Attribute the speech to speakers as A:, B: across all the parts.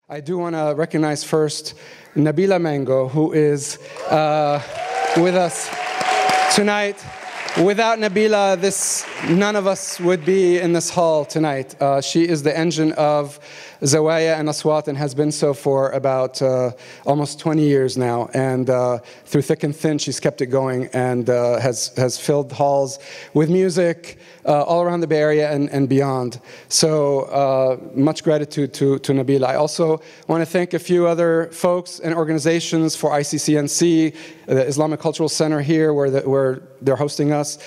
A: I do want to recognize first Nabila Mango, who is with us tonight. Without Nabila, none of us would be in this hall tonight. She is the engine of Zawaya and Aswat and has been so for about almost 20 years now. And through thick and thin, she's kept it going and has filled halls with music all around the Bay Area and beyond. So much gratitude to Nabila. I also want to thank a few other folks and organizations for ICCNC, the Islamic Cultural Center here where they're hosting us,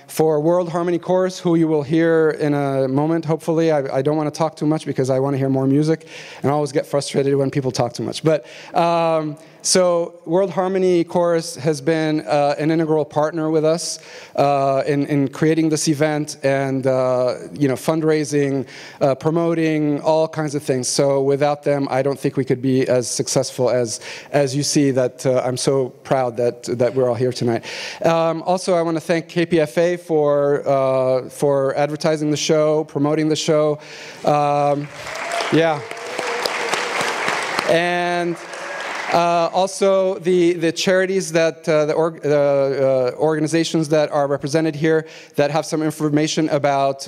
A: for World Harmony Chorus, who you will hear in a moment, hopefully. I don't want to talk too much because I want to hear more music, and I always get frustrated when people talk too much. But so World Harmony Chorus has been an integral partner with us in creating this event and fundraising, promoting, all kinds of things. So without them, I don't think we could be as successful as you see. That I'm so proud that we're all here tonight. Also, I want to thank KPFA for advertising the show, promoting the show. And also the charities that the organizations that are represented here that have some information about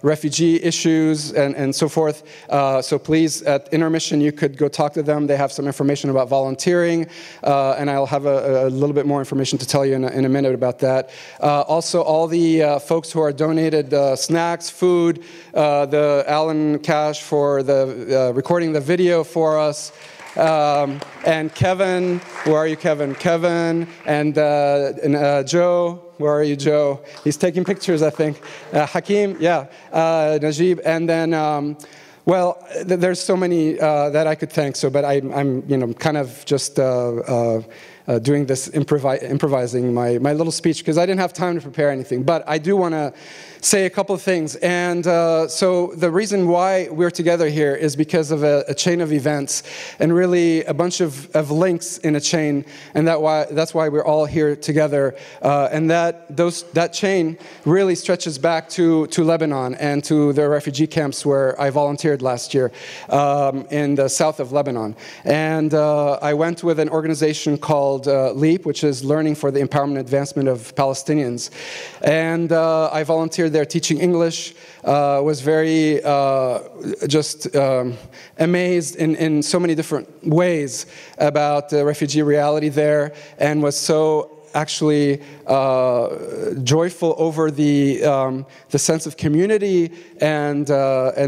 A: refugee issues and so forth. So please, at intermission, you could go talk to them. They have some information about volunteering, and I'll have a little bit more information to tell you in a minute about that. Also, all the folks who are donated snacks, food, the Alan Cash for the recording the video for us. And Kevin, where are you, Kevin? Kevin and Joe, where are you, Joe? He's taking pictures, I think. Hakeem, yeah, Najib, and then, well, there's so many that I could thank. So, but I'm kind of just doing this improvising my little speech because I didn't have time to prepare anything. But I do want to say a couple of things. And so the reason why we're together here is because of a chain of events and really a bunch of links in a chain. And that's why we're all here together. And that chain really stretches back to Lebanon and to the refugee camps where I volunteered last year in the south of Lebanon. And I went with an organization called LEAP, which is Learning for the Empowerment and Advancement of Palestinians. And I volunteered there teaching English, was very just amazed in so many different ways about the refugee reality there, and was so actually joyful over the sense of community and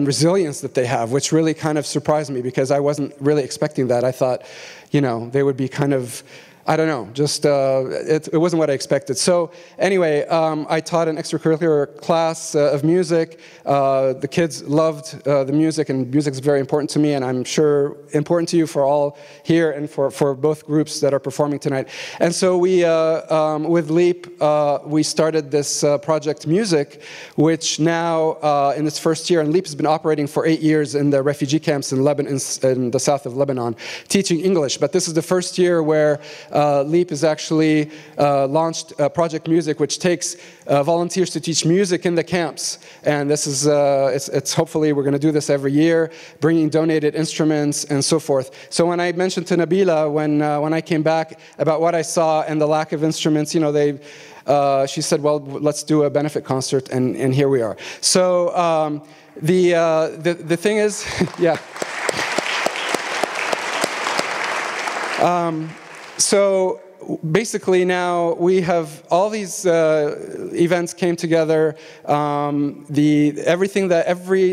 A: resilience that they have, which really kind of surprised me because I wasn't really expecting that. I thought, they would be kind of, I don't know, just it wasn't what I expected. So anyway, I taught an extracurricular class of music. The kids loved the music, and music is very important to me, and I'm sure important to you for all here and for both groups that are performing tonight. And so we, with LEAP, we started this project Music, which now in its first year, and LEAP has been operating for 8 years in the refugee camps in Lebanon, in the south of Lebanon, teaching English. But this is the first year where LEAP has actually launched Project Music, which takes volunteers to teach music in the camps. And this is, it's hopefully we're going to do this every year, bringing donated instruments and so forth. So when I mentioned to Nabila, when I came back about what I saw and the lack of instruments, she said, well, let's do a benefit concert, and here we are. So the thing is, yeah. So basically now we have all these events came together. Every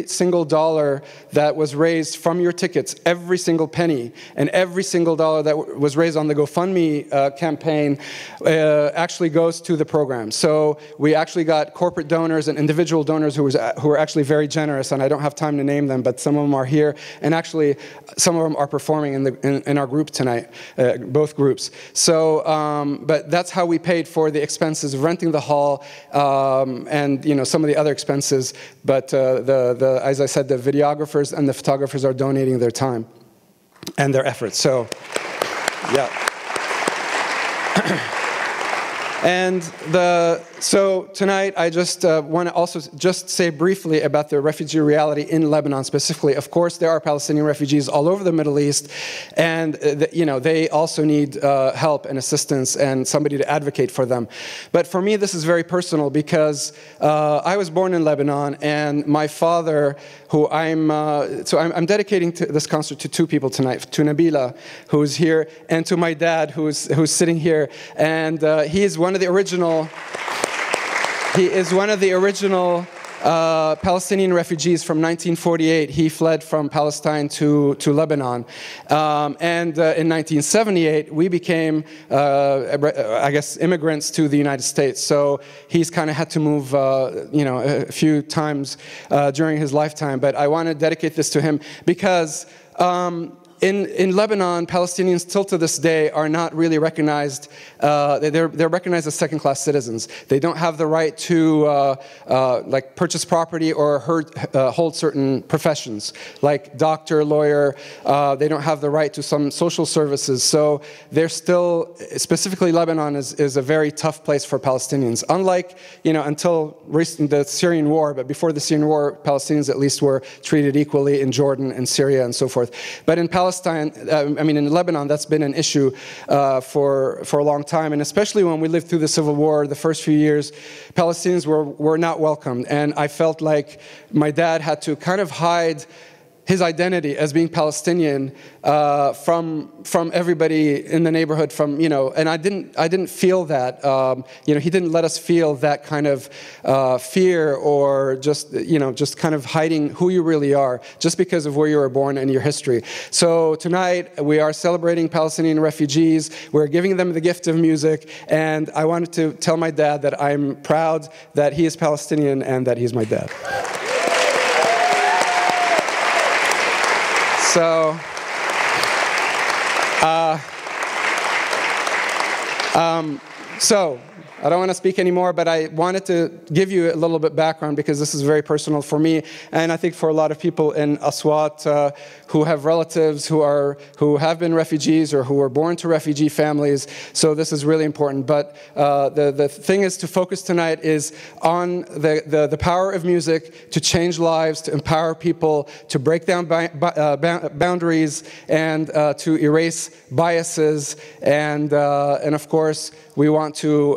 A: single dollar that was raised from your tickets, every single penny, and every single dollar that was raised on the GoFundMe campaign actually goes to the program. So we actually got corporate donors and individual donors who were actually very generous, and I don't have time to name them, but some of them are here, and actually some of them are performing in our group tonight, both groups. So, but that's how we paid for the expenses of renting the hall and some of the other expenses. But as I said, the videographers and the photographers are donating their time and their efforts. So, yeah. And so tonight, I just want to also just say briefly about the refugee reality in Lebanon specifically. Of course, there are Palestinian refugees all over the Middle East, and they also need help and assistance and somebody to advocate for them. But for me, this is very personal because I was born in Lebanon, and my father, who I'm dedicating this concert to two people tonight, to Nabila, who's here, and to my dad, who's sitting here, and he is one of the original Palestinian refugees from 1948. He fled from Palestine to Lebanon. And in 1978, we became, I guess, immigrants to the United States. So he's kind of had to move, a few times during his lifetime. But I want to dedicate this to him because in Lebanon, Palestinians still to this day are not really recognized. They're recognized as second-class citizens. They don't have the right to purchase property or hold certain professions, like doctor, lawyer. They don't have the right to some social services. So they're still, specifically Lebanon is a very tough place for Palestinians. Unlike, until the Syrian war, but before the Syrian war, Palestinians at least were treated equally in Jordan and Syria and so forth. But in in Lebanon, that's been an issue for a long time, and especially when we lived through the civil war, the first few years, Palestinians were not welcomed, and I felt like my dad had to kind of hide his identity as being Palestinian from everybody in the neighborhood, and I didn't feel that. He didn't let us feel that kind of fear or just kind of hiding who you really are just because of where you were born and your history. So tonight we are celebrating Palestinian refugees. We're giving them the gift of music, and I wanted to tell my dad that I'm proud that he is Palestinian and that he's my dad. So, I don't want to speak anymore, but I wanted to give you a little bit background because this is very personal for me, and I think for a lot of people in Aswat who have relatives who have been refugees or who were born to refugee families. So this is really important. But the thing is to focus tonight is on the power of music to change lives, to empower people, to break down boundaries, and to erase biases, and of course we want to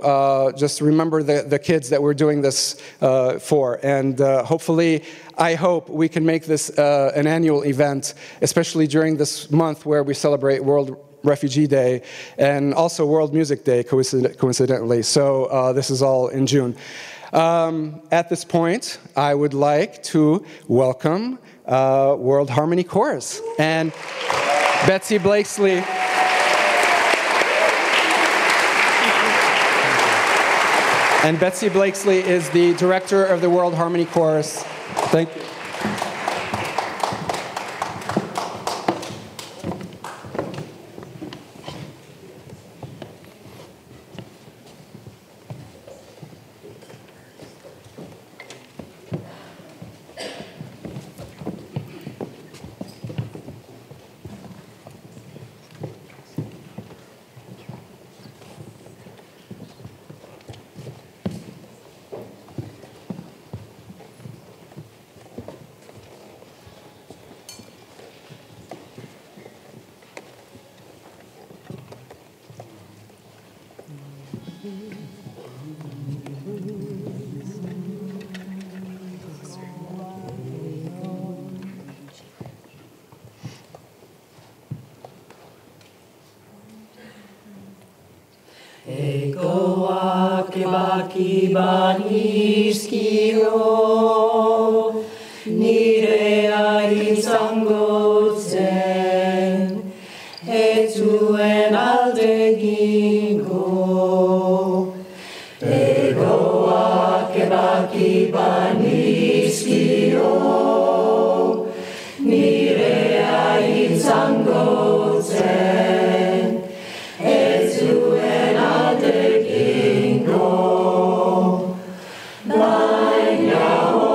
A: just remember the kids that we're doing this for. And hopefully, I hope we can make this an annual event, especially during this month where we celebrate World Refugee Day and also World Music Day, coincidentally. So this is all in June. At this point, I would like to welcome World Harmony Chorus and Betsy Blakesley. And Betsy Blakesley is the director of the World Harmony Chorus. Thank you.
B: Baniskio, nire aitzangotzen, etzuen aldegingo. Egoak ebaki baniskio, nire aitzangotzen, etzuen aldegingo. Baina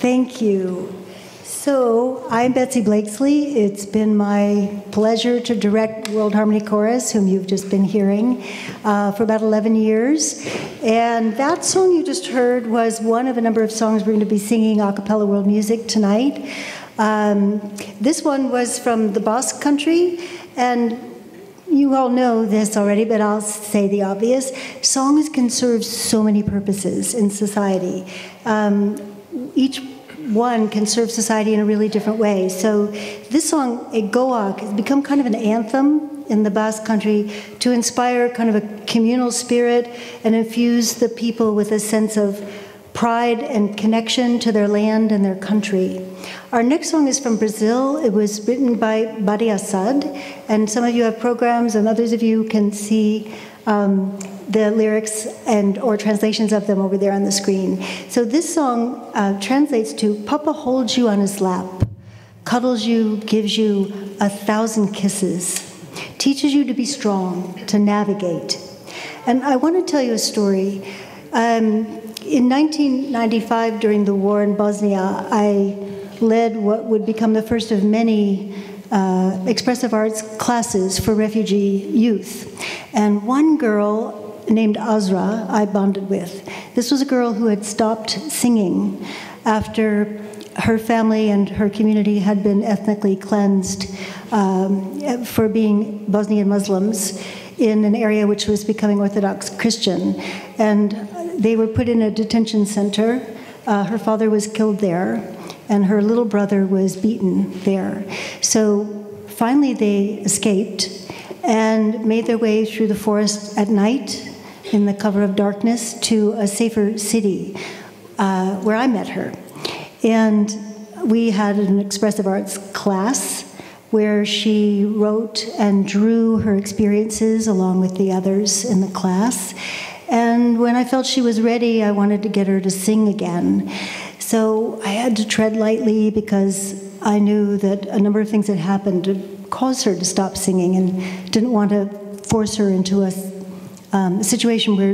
C: Thank you. So, I'm Betsy Blakesley. It's been my pleasure to direct World Harmony Chorus, whom you've just been hearing, for about 11 years. And that song you just heard was one of a number of songs we're going to be singing a cappella world music tonight. This one was from the Basque Country, and you all know this already, but I'll say the obvious. Songs can serve so many purposes in society. Each one can serve society in a really different way. So this song, Egoak, has become kind of an anthem in the Basque Country to inspire kind of a communal spirit and infuse the people with a sense of pride and connection to their land and their country. Our next song is from Brazil. It was written by Badi Assad, and some of you have programs and others of you can see the lyrics and or translations of them over there on the screen. So this song translates to, Papa holds you on his lap, cuddles you, gives you 1,000 kisses, teaches you to be strong, to navigate. And I want to tell you a story. In 1995, during the war in Bosnia, I led what would become the first of many expressive arts classes for refugee youth. And one girl named Azra I bonded with. This was a girl who had stopped singing after her family and her community had been ethnically cleansed for being Bosnian Muslims in an area which was becoming Orthodox Christian. And they were put in a detention center. Her father was killed there, and her little brother was beaten there. So finally they escaped and made their way through the forest at night in the cover of darkness to a safer city where I met her. And we had an expressive arts class where she wrote and drew her experiences along with the others in the class. And when I felt she was ready, I wanted to get her to sing again. So I had to tread lightly because I knew that a number of things had happened to cause her to stop singing and didn't want to force her into a situation where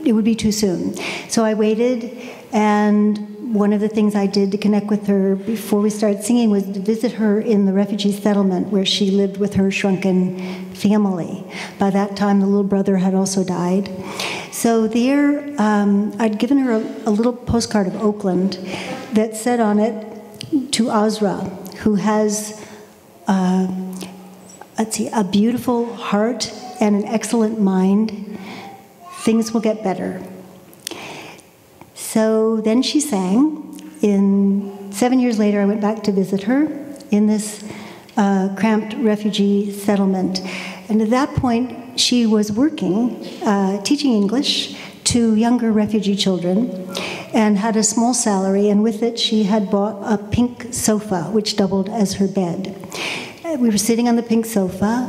C: it would be too soon. So I waited, and one of the things I did to connect with her before we started singing was to visit her in the refugee settlement where she lived with her shrunken family. By that time, the little brother had also died. So there, I'd given her a little postcard of Oakland that said on it, "To Azra, who has a beautiful heart and an excellent mind, things will get better." So then she sang. 7 years later, I went back to visit her in this cramped refugee settlement. And at that point, she was working, teaching English to younger refugee children, and had a small salary, and with it she had bought a pink sofa, which doubled as her bed. We were sitting on the pink sofa,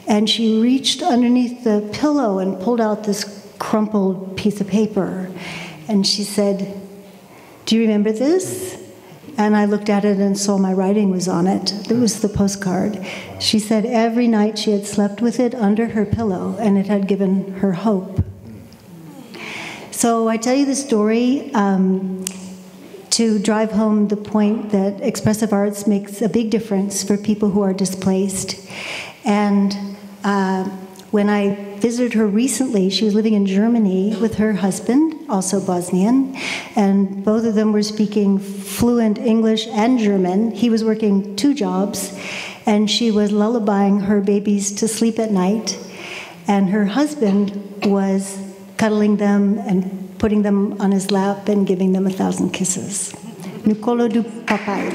C: and she reached underneath the pillow and pulled out this crumpled piece of paper. And she said, "Do you remember this?" And I looked at it and saw my writing was on it. It was the postcard. She said every night she had slept with it under her pillow, and it had given her hope. So I tell you the story to drive home the point that expressive arts makes a big difference for people who are displaced. And when I visited her recently, she was living in Germany with her husband, also Bosnian, and both of them were speaking fluent English and German. He was working 2 jobs, and she was lullabying her babies to sleep at night, and her husband was cuddling them and putting them on his lap and giving them 1,000 kisses. Nicolo du papai.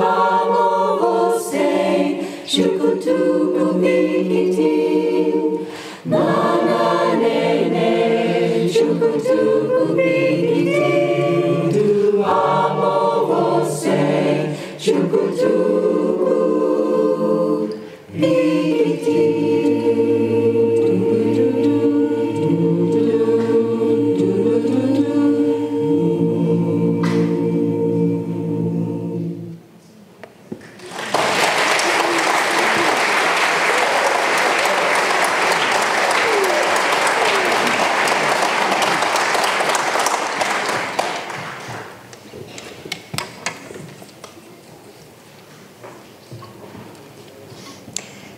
B: Amo shukutuku pikiti, na na ne ne, shukutuku pikiti, tu amo você, shukutuku pikiti.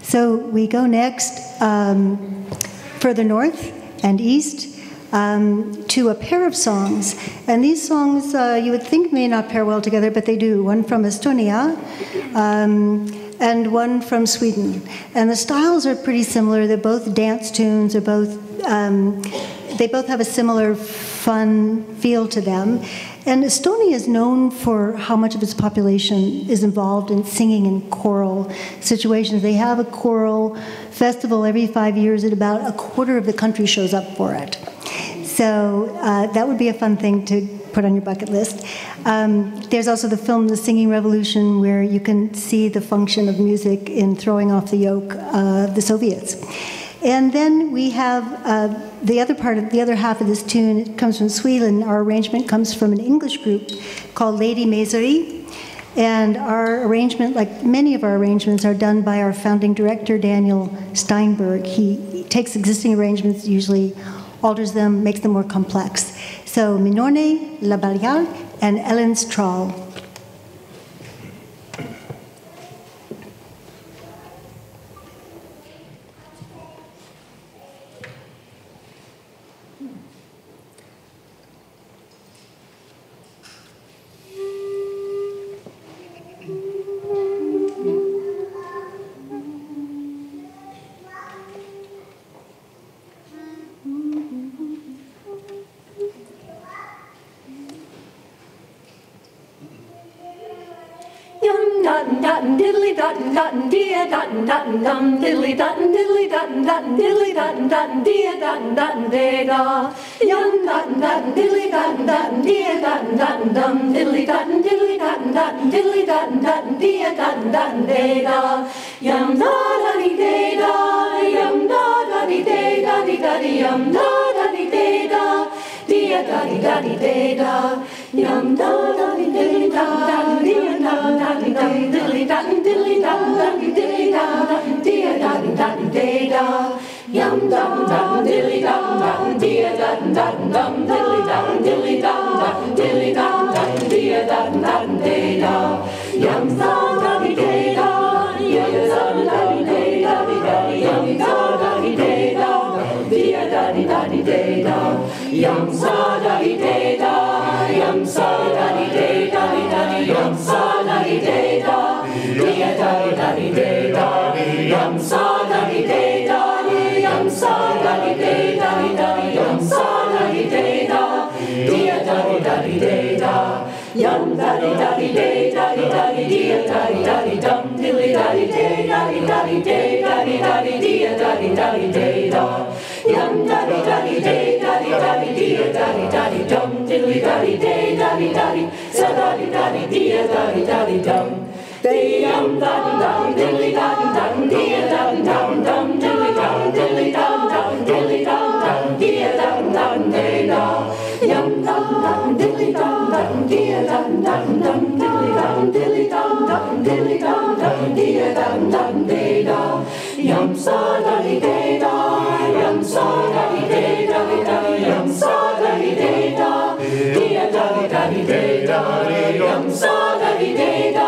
C: So we go next further north and east to a pair of songs. And these songs you would think may not pair well together, but they do. One from Estonia and one from Sweden. And the styles are pretty similar. They're both dance tunes. They both have a similar fun feel to them. And Estonia is known for how much of its population is involved in singing in choral situations. They have a choral festival every 5 years, and about a quarter of the country shows up for it. So that would be a fun thing to put on your bucket list. There's also the film The Singing Revolution, where you can see the function of music in throwing off the yoke of the Soviets. And then we have the other half of this tune. It comes from Sweden. Our arrangement comes from an English group called Lady Maseri. And our arrangement, like many of our arrangements, are done by our founding director, Daniel Steinberg. He takes existing arrangements, usually alters them, makes them more complex. So Minorne, La Barriale, and Ellen Strahl.
B: Dutton diddly dutton dutton dear dutton dutton dum diddly dutton diddly dutton dutton diddly dutton dutton dear dutton dutton day da yum dutton dutton diddly dutton dutton dear dutton dutton dum diddly dutton dutton diddly dutton dutton dear dutton dutton day da yum da da dee day da yum da da dee day da dee da dee yum da da dee day da dear da dee da dee day da yum da da dee day da dear da da dee dum diddly dutton diddly dutton dutton diddly dutton dear dutton dutton day da yum dutton dutton diddly dutton dutton dear dutton dutton dum diddly dutton diddly dutton diddly dutton dear dutton dutton day da yum da da dee day da yum da da dee day da dee da yum da da dee day da dear da dee da dee day da yum sa da dee day da yum sa da dee day da dee da yum sa da dee day da dear da dee da dee day da yum sa da dee day da yum sa da dee day da dee da yum sa da dee day da dear da dee da dee day da yum da dee da dee day da dee da dear da dee dum dilly da dee day da dee day da dee dear da dee day da yum da dee day da dee dear da dee dum dilly da dee day da dee sa da dee dear da dee dum day yum da dum dilly da dum dear da dum dilly dum dilly dum dear da day da yum dum dilly dum dear dum dilly dum dilly dum dear dum day da yum sa da dee day da yum sa da dee day da yum sa da dee day da dear da dee day da yum sa da dee day da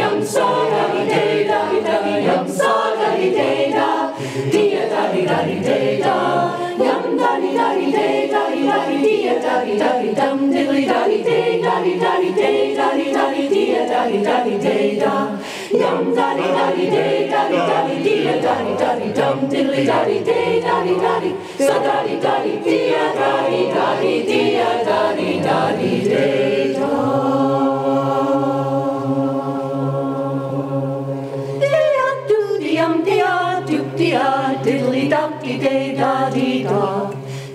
B: yum sa da dee day da yum sa da dee day da dear da dee day da yum da dee day da dear da dee dum diddly da dee day da day da dear da dee day da yum da dee day da dear da dee dum diddly da dee day da dee sa da dee dear da dee dear da dee day da dee-da, diddly-da-dee-da-dee-da.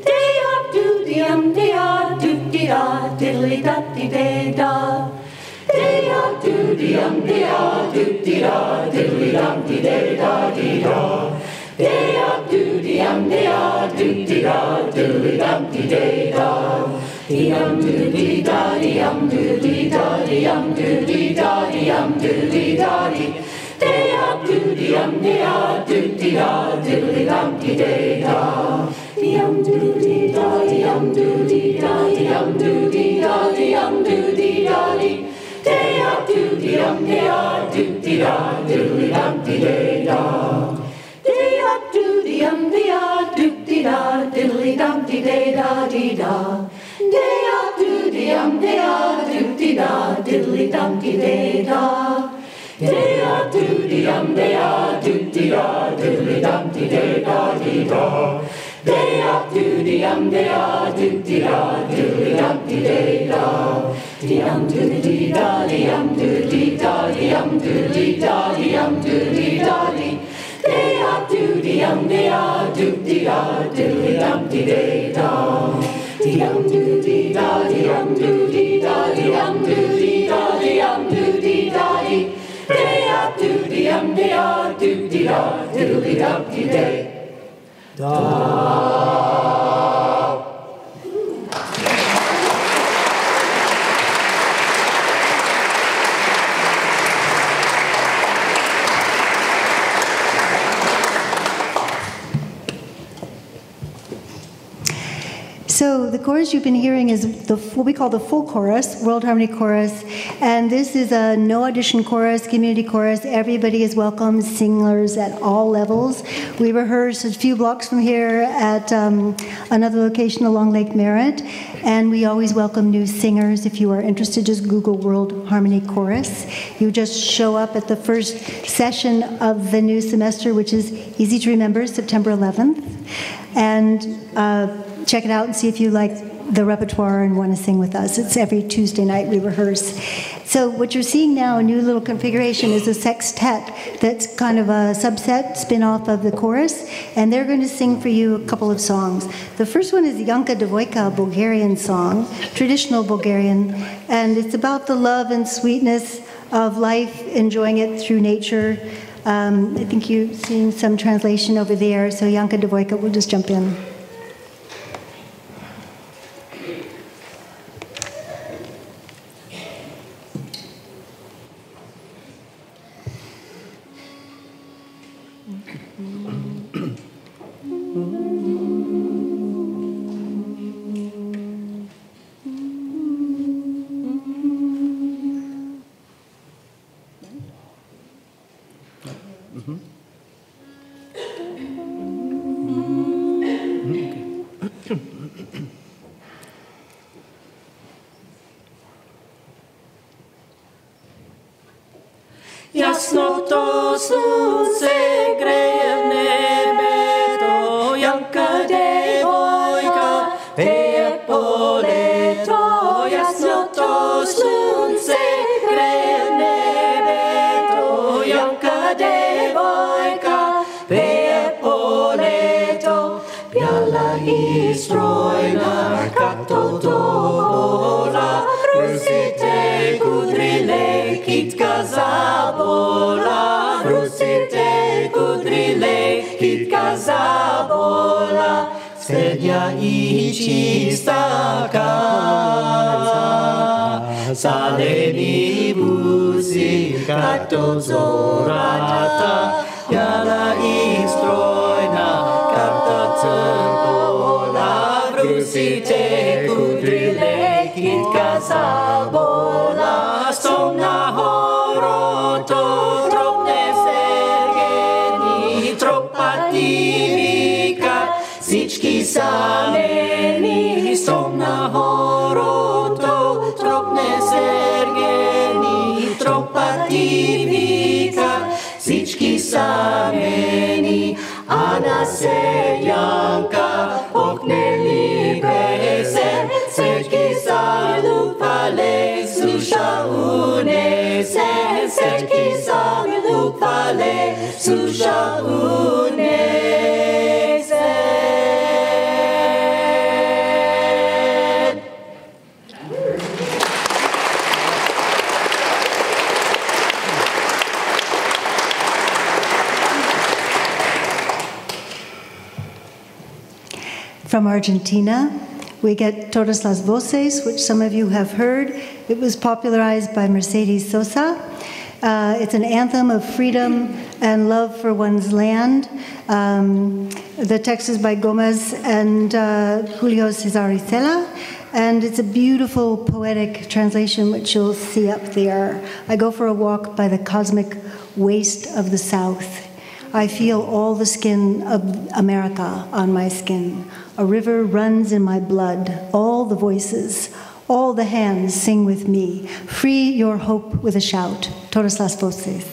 B: Day-up-doo-dee-da, diddly-da-dee-da. Day-up-doo-dee-da, diddly-da-dee-da-dee-da. Day-up-doo-dee-da, diddly-da-dee-da. Dee-um-doo-dee-da, dee-um-doo-dee-da, dee-um-doo-dee-da, dee-um-doo-dee-da-dee. Day-up-doo-dee-da, doo-dee-da, diddly-da-dee-da. Dee-um-doo-dee-da, dee-um-doo-dee-da, dee-um-doo-dee-da, dee-um-doo-dee-da-dee. Day-up-doo-dee-da, doo-dee-da, diddly-da-dee-da. Day-up-doo-dee-da, doo-dee-da, diddly-da-dee-da-dee-da. Day-up-doo-dee-da, doo-dee-da, diddly-da-dee-da. Day-up-doo-dee-da, doo-dee-da, diddly-da-dee-da-dee-da. Day-up-doo-dee-da, doo-dee-da, diddly-da-dee-da. Dee-um-doo-dee-da, dee-um-doo-dee-da, dee-um-doo-dee-da, dee-um-doo-dee-da-dee. Day-up-doo-dee-da, doo-dee-da, diddly-da-dee-da. Dee-um-doo-dee-da, dee-um-doo-dee-da, dee-um-doo-dee-da, dee-um-doo-dee-da-dee. Day-up-doo-dee-da, doo-dee-da, diddly-da-dee-da.
C: So the chorus you've been hearing is what we call the full chorus, World Harmony Chorus, and this is a no audition chorus, community chorus. Everybody is welcome, singers at all levels. We rehearse a few blocks from here at another location along Lake Merritt, and we always welcome new singers. If you are interested, just Google World Harmony Chorus. You just show up at the first session of the new semester, which is easy to remember, September 11th, and check it out and see if you like the repertoire and want to sing with us. It's every Tuesday night we rehearse. So what you're seeing now, a new little configuration, is a sextet that's kind of a subset, spin-off of the chorus, and they're going to sing for you a couple of songs. The first one is the Yanka Devojka Bulgarian song, traditional Bulgarian, and it's about the love and sweetness of life, enjoying it through nature. I think you've seen some translation over there, so Yanka Devojka will just jump in.
B: Jasno slunce greje v nebeto, Janka devojka peje po leto. Jasno slunce greje v nebeto, Janka devojka peje po leto. Biala I strojna, kato to bola, rusite kudrile, kitka zabola, rusite kudrile, kitka zabola, sredja I čistaka, zaleni buzi, kato zorata, jala I strojna, kato crpola, rusite kudrile, kitka zabola, som na horoto, drobne sergeni, tropati vika, sički sameni, som na horoto, drobne sergeni, tropati vika, sički sameni, a na seljanka pokneli pesen, sečki zalupale, sluša unesen, sečki zalupale, sluša unesen.
C: From Argentina, we get Todas las Voces, which some of you have heard. It was popularized by Mercedes Sosa. It's an anthem of freedom and love for one's land. The text is by Gomez and Julio Cesar Isela, and it's a beautiful poetic translation, which you'll see up there. I go for a walk by the cosmic waste of the South. I feel all the skin of America on my skin. A river runs in my blood. All the voices, all the hands sing with me. Free your hope with a shout. Todas las voces.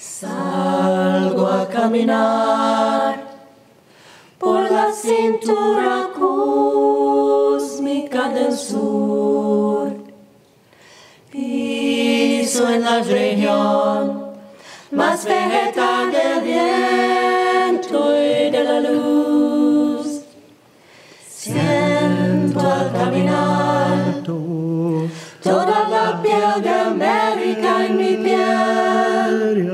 B: Salgo a caminar por la cintura cósmica del sur. Piso en la región más vegetal del viento y de la luz. Siento al caminar toda la piel de América en mi piel.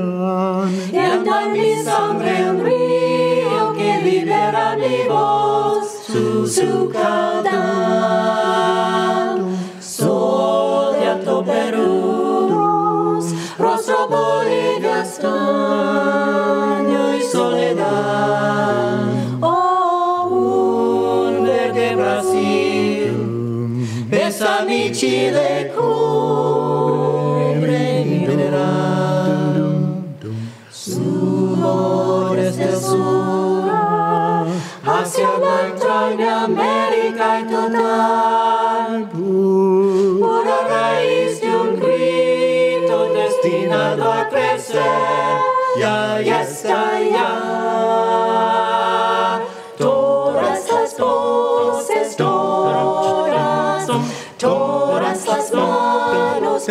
B: Y anda en mi sangre un río que libera mi voz, su caudal. Sol de Alto Perú, rostro Bolivia, estaño y soledad. Oh, un verde Brasil, besa mi Chile, cubre mi mineral. Sudores del sur, hacia la entraña América y total, pura raíz de un grito destinado a crecer, ya está ya. Todas las voces, todas las manos,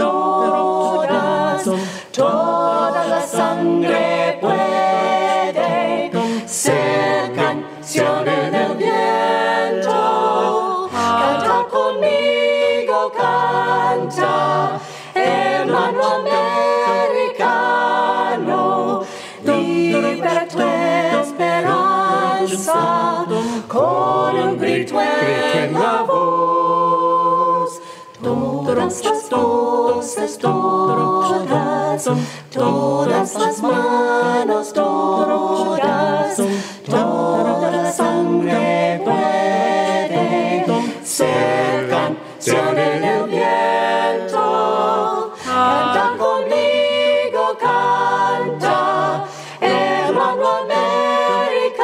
B: toda la sangre puede ser canción en el viento. Canta conmigo, canta, hermano americano, libera tu esperanza con un grito en la voz. Todas las voces, todas las manos, toda la sangre puede ser canción en el viento. Canta conmigo, canta, hermano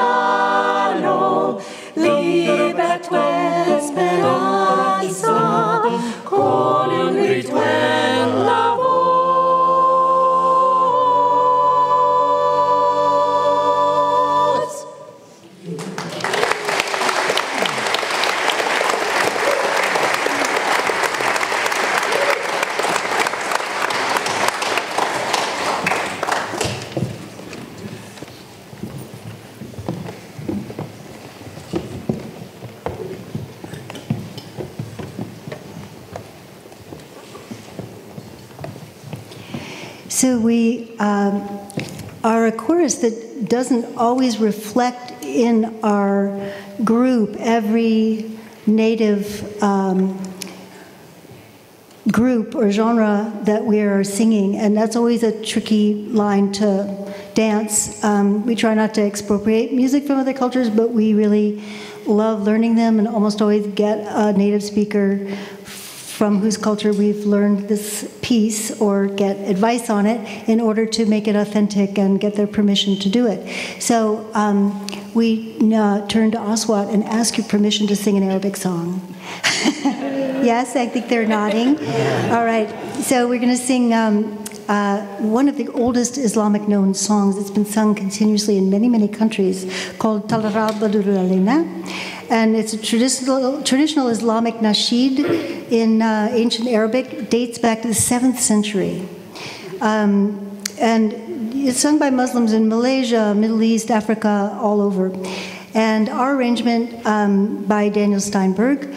B: americano, libera tu esperanza con un grito en la voz.
C: So we are a chorus that doesn't always reflect in our group every native group or genre that we are singing, and that's always a tricky line to dance. We try not to expropriate music from other cultures, but we really love learning them and almost always get a native speaker from whose culture we've learned this piece or get advice on it in order to make it authentic and get their permission to do it. So we turn to Aswat and ask your permission to sing an Arabic song. Yes, I think they're nodding. All right, so we're going to sing one of the oldest Islamic known songs. It's been sung continuously in many, many countries, called Talarab Badurul Alina. and it's a traditional Islamic nasheed in ancient Arabic, dates back to the 7th century. And it's sung by Muslims in Malaysia, Middle East, Africa, all over. And our arrangement by Daniel Steinberg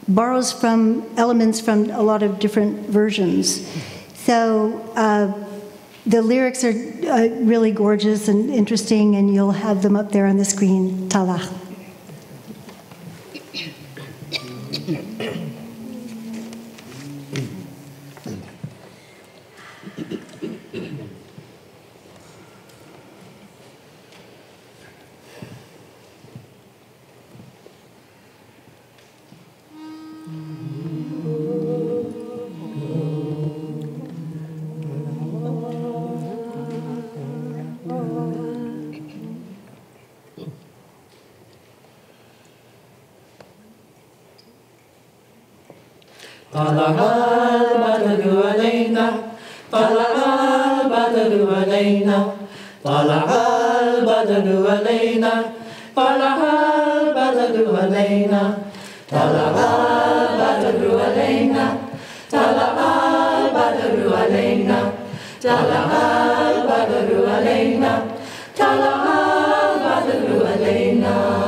C: borrows from elements from a lot of different versions. So the lyrics are really gorgeous and interesting, and you'll have them up there on the screen. Tallah.
D: طلع البدر علينا طلع البدر علينا طلع البدر علينا طلع البدر علينا طلع البدر علينا طلع البدر علينا طلع البدر علينا طلع البدر علينا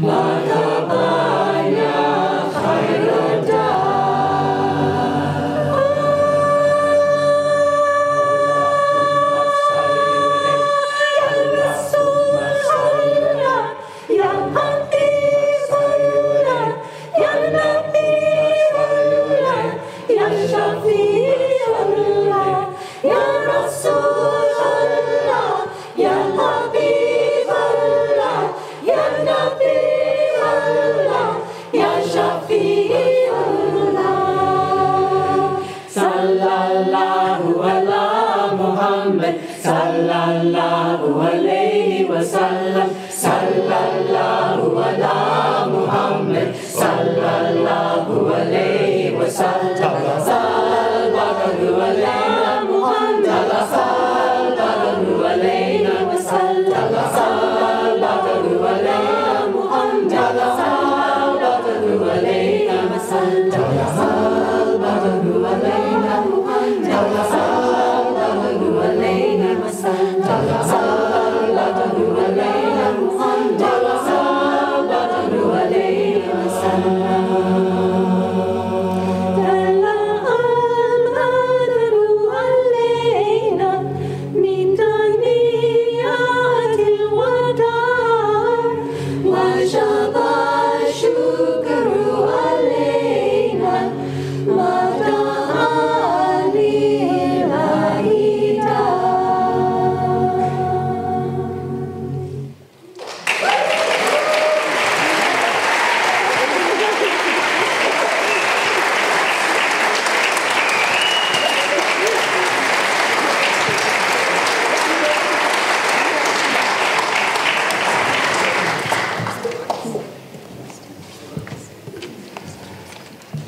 B: La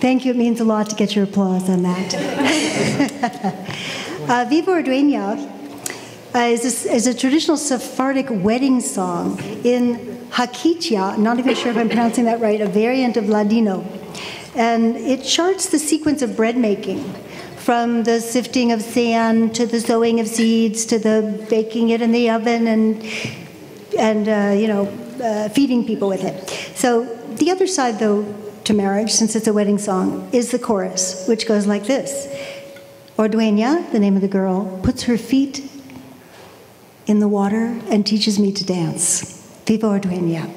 C: Thank you. It means a lot to get your applause on that. Viva Ordueña is a traditional Sephardic wedding song in Hakitia, I'm not even sure if I'm pronouncing that right, a variant of Ladino. And it charts the sequence of bread making, from the sifting of sand to the sowing of seeds to the baking it in the oven and feeding people with it. So the other side, though, to marriage, since it's a wedding song, is the chorus, which goes like this. Ordueña, the name of the girl, puts her feet in the water and teaches me to dance. Viva Ordueña.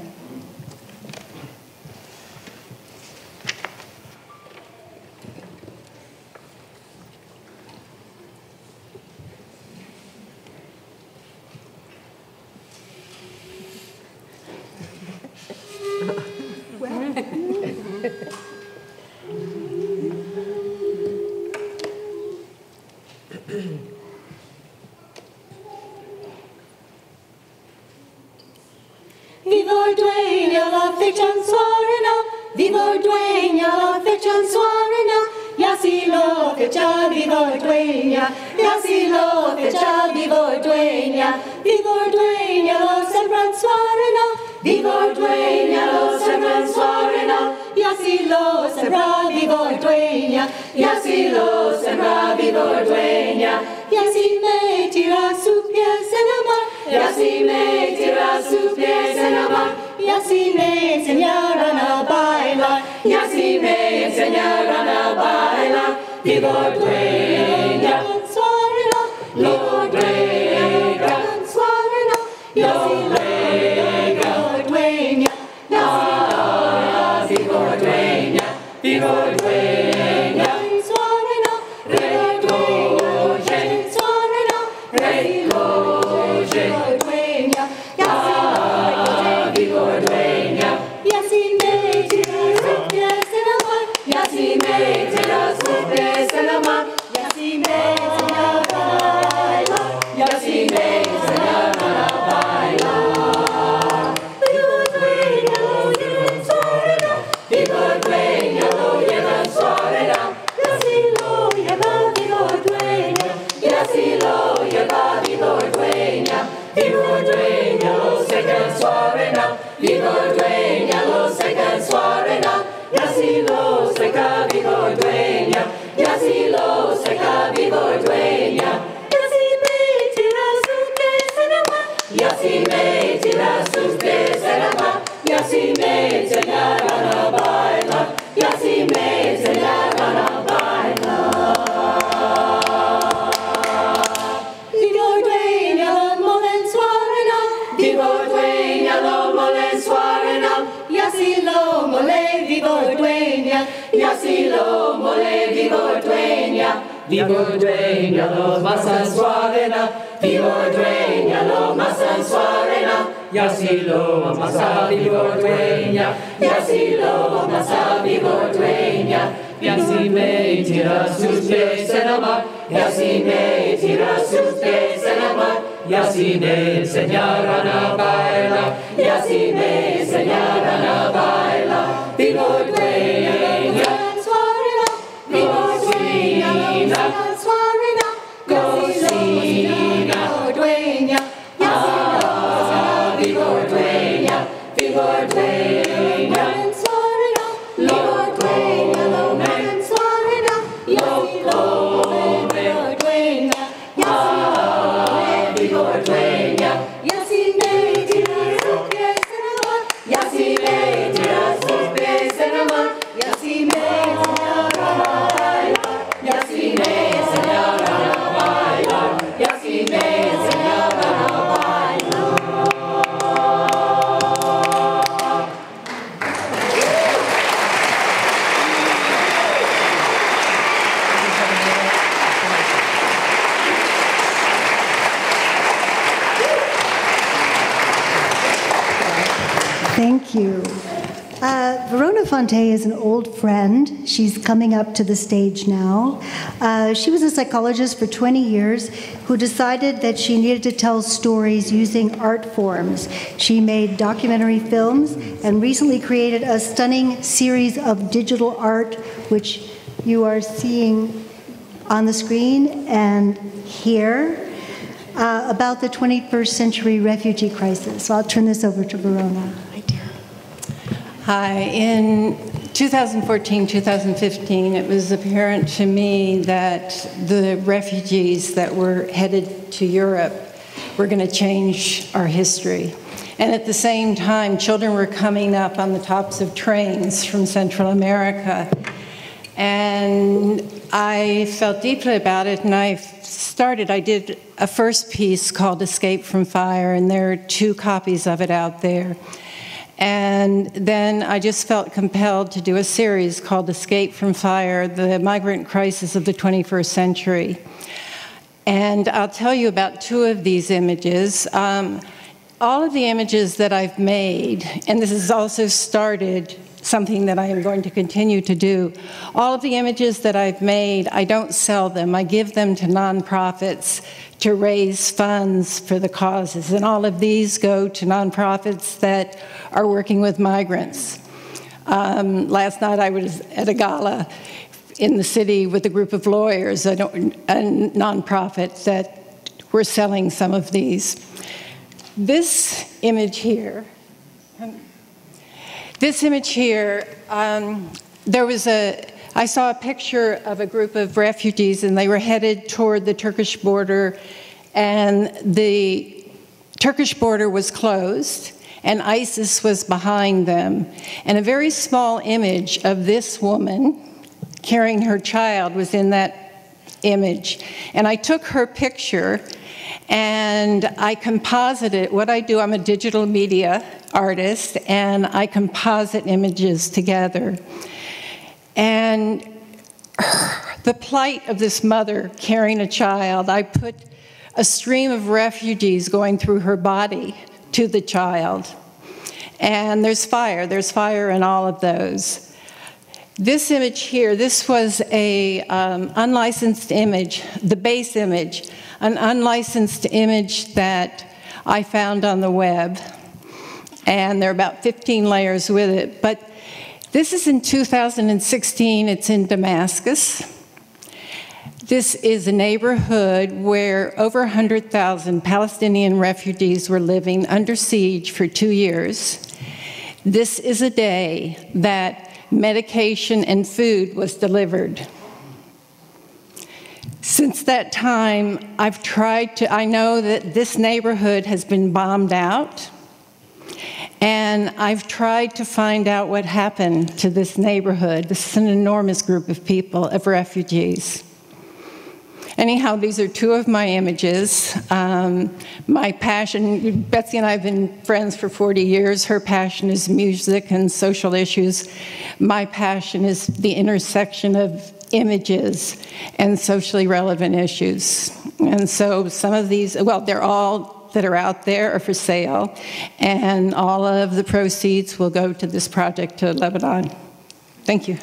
B: Viva Ordueña, la fechan suarena, viva Ordueña, la fechan suarena, y así lo fecha, viva Ordueña, y así lo fecha, viva Ordueña, viva Ordueña, lo sembran suarena, viva Ordueña, lo sembran suarena, y así lo sembra, viva Ordueña, y así lo sembra, viva Ordueña, y así me tira sus pies en el mar, y así me tira sus pies en el mar, y así me enseñarán a bailar, y así me enseñarán a bailar. Viva Ordueña, suarena, viva Ordueña, suarena, y así viva Ordueña, viva Ordueña, viva Ordueña, suarena, recoge, suarena, recoge, Ordueña, viva Ordueña, y así me tira sus pies en el mar, y así me tira sus pies en el mar, y así me enseñarán a bailar, y así me enseñarán a bailar. Viva Ordueña, lo llevan suarena, viva Ordueña, lo llevan suarena, y así lo lleva viva Ordueña, y así lo lleva viva Ordueña, viva Ordueña, lo secan suarena, viva Ordueña, lo secan suarena, y así lo seca viva Ordueña, y así lo seca viva Ordueña, y así me tira sus pies en el mar, y así me tira sus pies en el mar, y así me enseñarán a bailar, y así me enseñarán a bailar. Viva Ordueña, lo molen suarena, viva Ordueña, lo molen suarena, y así lo mole viva Ordueña, y así lo mole viva Ordueña.
D: Viva Ordueña, lo masan suarena, viva Ordueña, lo masan suarena, y así lo amasa viva Ordueña, y así lo amasa viva Ordueña, y así me tira sus pies en el mar, y así me tira sus pies en el mar, y así me enseñarán a bailar, y así me enseñarán a bailar. Viva Ordueña,
B: Viva Ordueña, suarena,
D: cocina,
B: Ordueña, y así
D: viva Ordueña, viva Ordueña,
B: suarena, viva Ordueña, lo molen suarena, y así lo mole Ordueña, y así
D: viva Ordueña,
B: y así me tira sus pies en el mar, y así me tira sus pies en el mar, y así me enseñarán a bailar, y así me enseñarán
C: Fonte is an old friend. She's coming up to the stage now. She was a psychologist for 20 years who decided that she needed to tell stories using art forms. She made documentary films and recently created a stunning series of digital art, which you are seeing on the screen and here, about the 21st century refugee crisis. So I'll turn this over to Verona.
E: Hi. In 2014, 2015, it was apparent to me that the refugees that were headed to Europe were going to change our history. And at the same time, children were coming up on the tops of trains from Central America. And I felt deeply about it, and I did a first piece called Escape from Fire, and there are 2 copies of it out there. And then I just felt compelled to do a series called Escape from Fire, the Migrant Crisis of the 21st Century. And I'll tell you about 2 of these images. All of the images that I've made, and this has also started something that I am going to continue to do, all of the images that I've made, I don't sell them. I give them to nonprofits to raise funds for the causes. And all of these go to nonprofits that are working with migrants. Last night I was at a gala in the city with a group of lawyers, a nonprofit that were selling some of these. This image here, I saw a picture of a group of refugees, and they were headed toward the Turkish border, and the Turkish border was closed, and ISIS was behind them. And a very small image of this woman carrying her child was in that image. And I took her picture, and I composited. What I do, I'm a digital media artist, and I composite images together. And the plight of this mother carrying a child, I put a stream of refugees going through her body to the child. And there's fire in all of those. This image here, this was a unlicensed image, the base image, an unlicensed image that I found on the web. And there are about 15 layers with it. But this is in 2016, it's in Damascus. This is a neighborhood where over 100,000 Palestinian refugees were living under siege for 2 years. This is a day that medication and food was delivered. Since that time, I know that this neighborhood has been bombed out, and I've tried to find out what happened to this neighborhood. This is an enormous group of people, of refugees. Anyhow, these are 2 of my images. My passion, Betsy and I have been friends for 40 years. Her passion is music and social issues. My passion is the intersection of images and socially relevant issues. And so some of these, well, they're all that are out there are for sale, and all of the proceeds will go to this project to Lebanon. Thank you.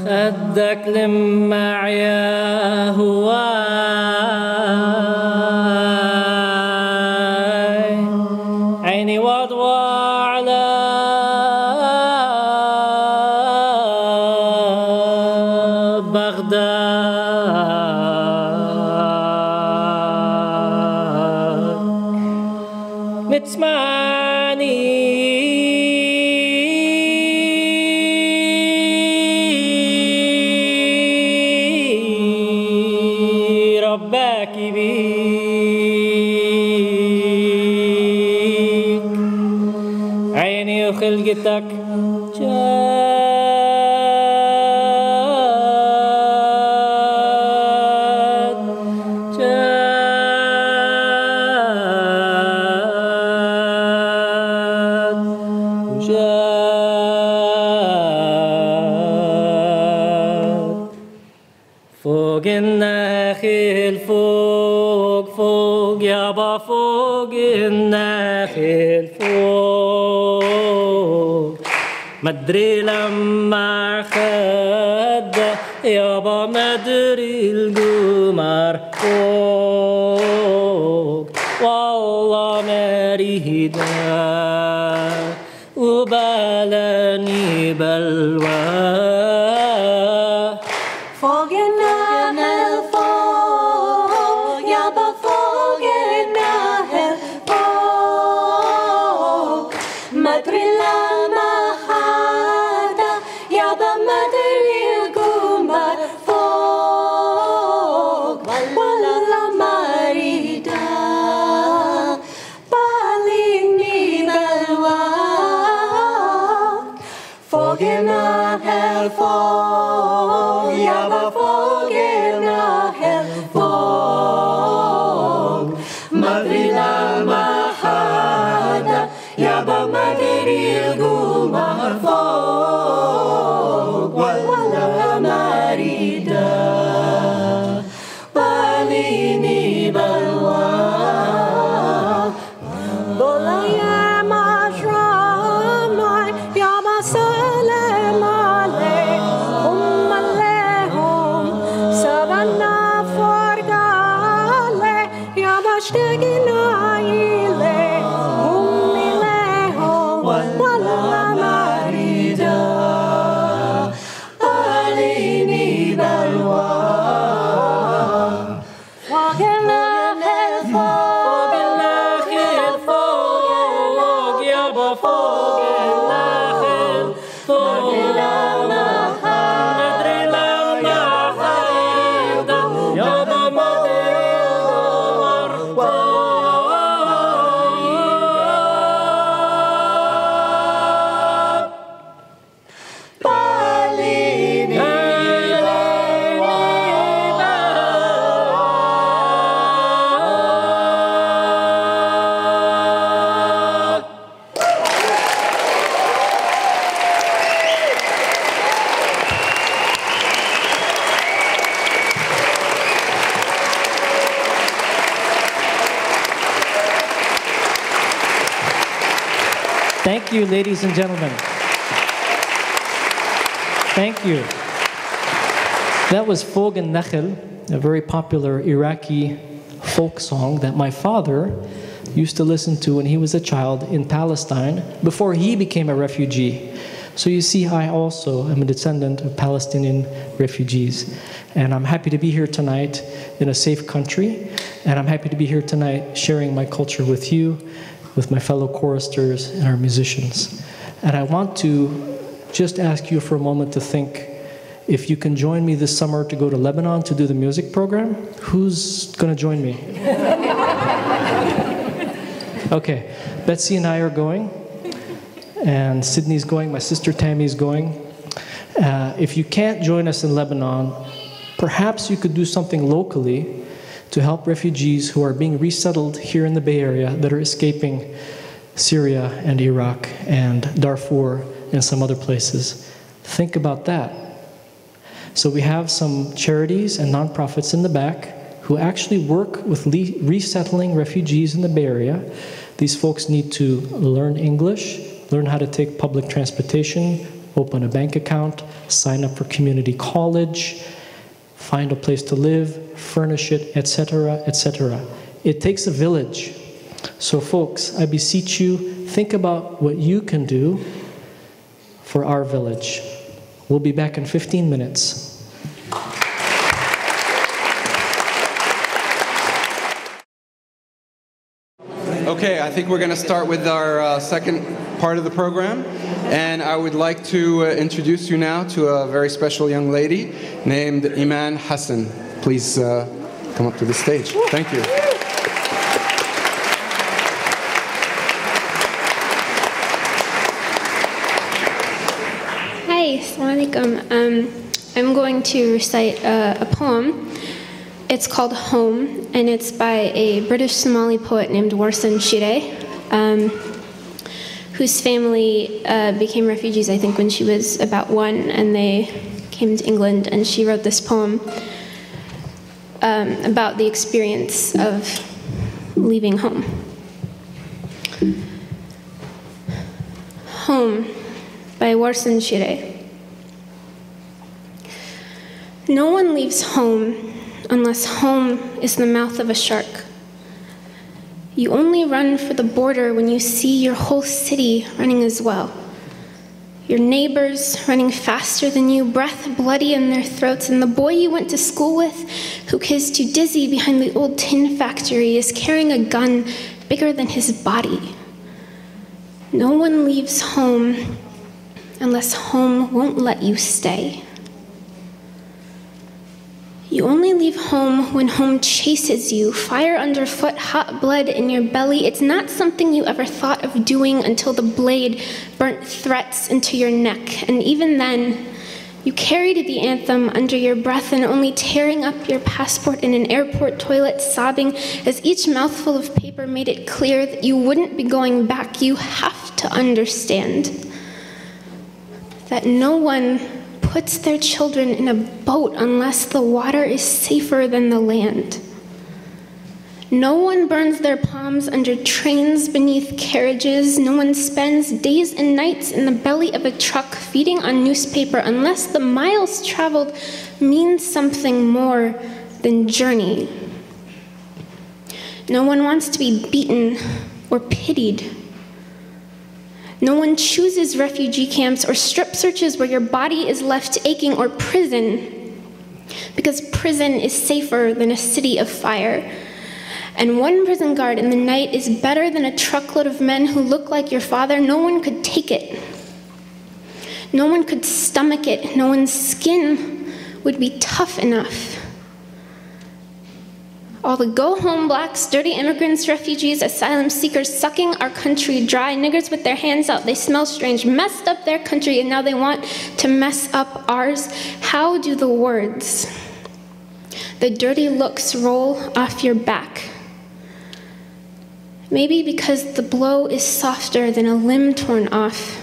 D: خدك لما يا هواي عيني وضوى على بغداد متسمعني gitak مدري لما خد يابا مدري القمر فوق والله مريدا وبلاني بلوى Thank you, ladies and gentlemen. Thank you. That was Fog and Nakhel, a very popular Iraqi folk song that my father used to listen to when he was a child in Palestine before he became a refugee. So you see, I also am a descendant of Palestinian refugees. And I'm happy to be here tonight in a safe country. And I'm happy to be here tonight sharing my culture with you, with my fellow choristers and our musicians. And I want to just ask you for a moment to think, if you can join me this summer to go to Lebanon to do the music program, who's going to join me? Okay, Betsy and I are going, and Sydney's going, my sister Tammy's going. If you can't join us in Lebanon, perhaps you could do something locally to help refugees who are being resettled here in the Bay Area that are escaping Syria and Iraq and Darfur and some other places. Think about that. So we have some charities and nonprofits in the back who actually work with resettling refugees in the Bay Area. These folks need to learn English, learn how to take public transportation, open a bank account, sign up for community college, find a place to live, furnish it, etc., etc. It takes a village. So folks, I beseech you, think about what you can do for our village. We'll be back in 15 minutes.
A: Okay, I think we're going to start with our second part of the program. And I would like to introduce you now to a very special young lady named Iman Hassan. Please come up to the stage. Thank you.
F: Hi, Assalamu alaikum. I'm going to recite a poem. It's called Home, and it's by a British Somali poet named Warsan Shire, whose family became refugees, I think, when she was about 1, and they came to England, and she wrote this poem about the experience of leaving home. Home by Warsan Shire. No one leaves home unless home is the mouth of a shark. You only run for the border when you see your whole city running as well. Your neighbors running faster than you, breath bloody in their throats, and the boy you went to school with, who kissed you dizzy behind the old tin factory, is carrying a gun bigger than his body. No one leaves home unless home won't let you stay. You only leave home when home chases you, fire underfoot, hot blood in your belly. It's not something you ever thought of doing until the blade burnt threats into your neck. And even then, you carried the anthem under your breath and only tearing up your passport in an airport toilet, sobbing as each mouthful of paper made it clear that you wouldn't be going back. You have to understand that no one puts their children in a boat unless the water is safer than the land. No one burns their palms under trains beneath carriages. No one spends days and nights in the belly of a truck feeding on newspaper unless the miles traveled means something more than journey. No one wants to be beaten or pitied. No one chooses refugee camps or strip searches where your body is left aching, or prison, because prison is safer than a city of fire. And one prison guard in the night is better than a truckload of men who look like your father. No one could take it. No one could stomach it. No one's skin would be tough enough. All the go-home blacks, dirty immigrants, refugees, asylum seekers, sucking our country dry, niggers with their hands out, they smell strange, messed up their country, and now they want to mess up ours. How do the words, the dirty looks roll off your back? Maybe because the blow is softer than a limb torn off,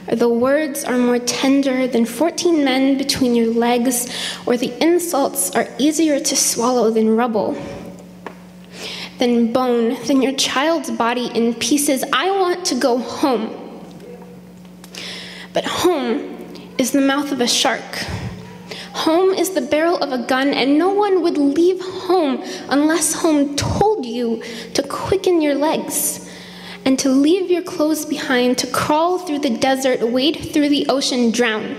F: or the words are more tender than 14 men between your legs, or the insults are easier to swallow than rubble, than bone, than your child's body in pieces. I want to go home. But home is the mouth of a shark. Home is the barrel of a gun, and no one would leave home unless home told you to quicken your legs and to leave your clothes behind, to crawl through the desert, wade through the ocean, drown.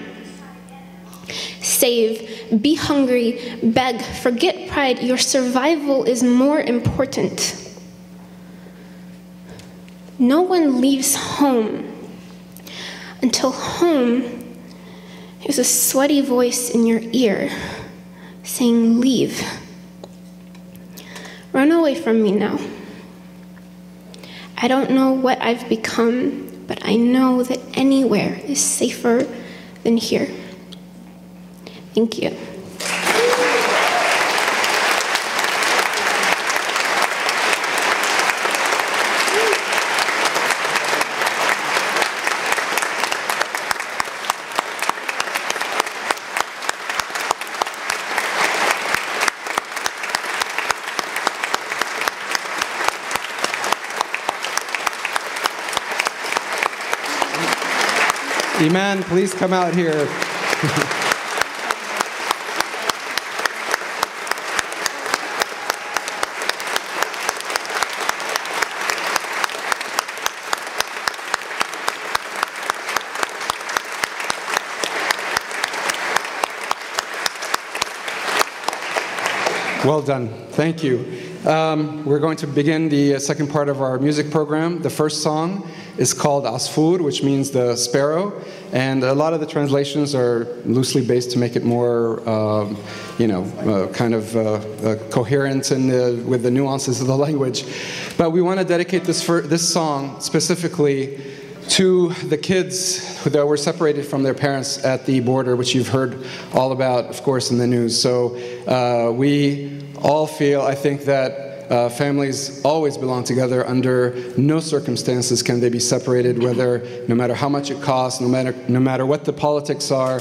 F: Save, be hungry, beg, forget pride. Your survival is more important. No one leaves home until home is a sweaty voice in your ear saying, leave. Run away from me now. I don't know what I've become, but I know that anywhere is safer than here. Thank you.
A: Iman, please come out here. Well done. Thank you. We're going to begin the second part of our music program. The first song is called Asfur, which means the sparrow, and a lot of the translations are loosely based to make it more, kind of coherent and with the nuances of the language. But we want to dedicate this song specifically to the kids that were separated from their parents at the border, which you've heard all about, of course, in the news. So we all feel, I think, that families always belong together. Under no circumstances can they be separated, no matter how much it costs, no matter what the politics are,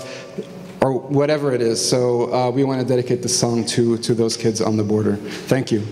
A: or whatever it is. So we want to dedicate this song to those kids on the border. Thank you.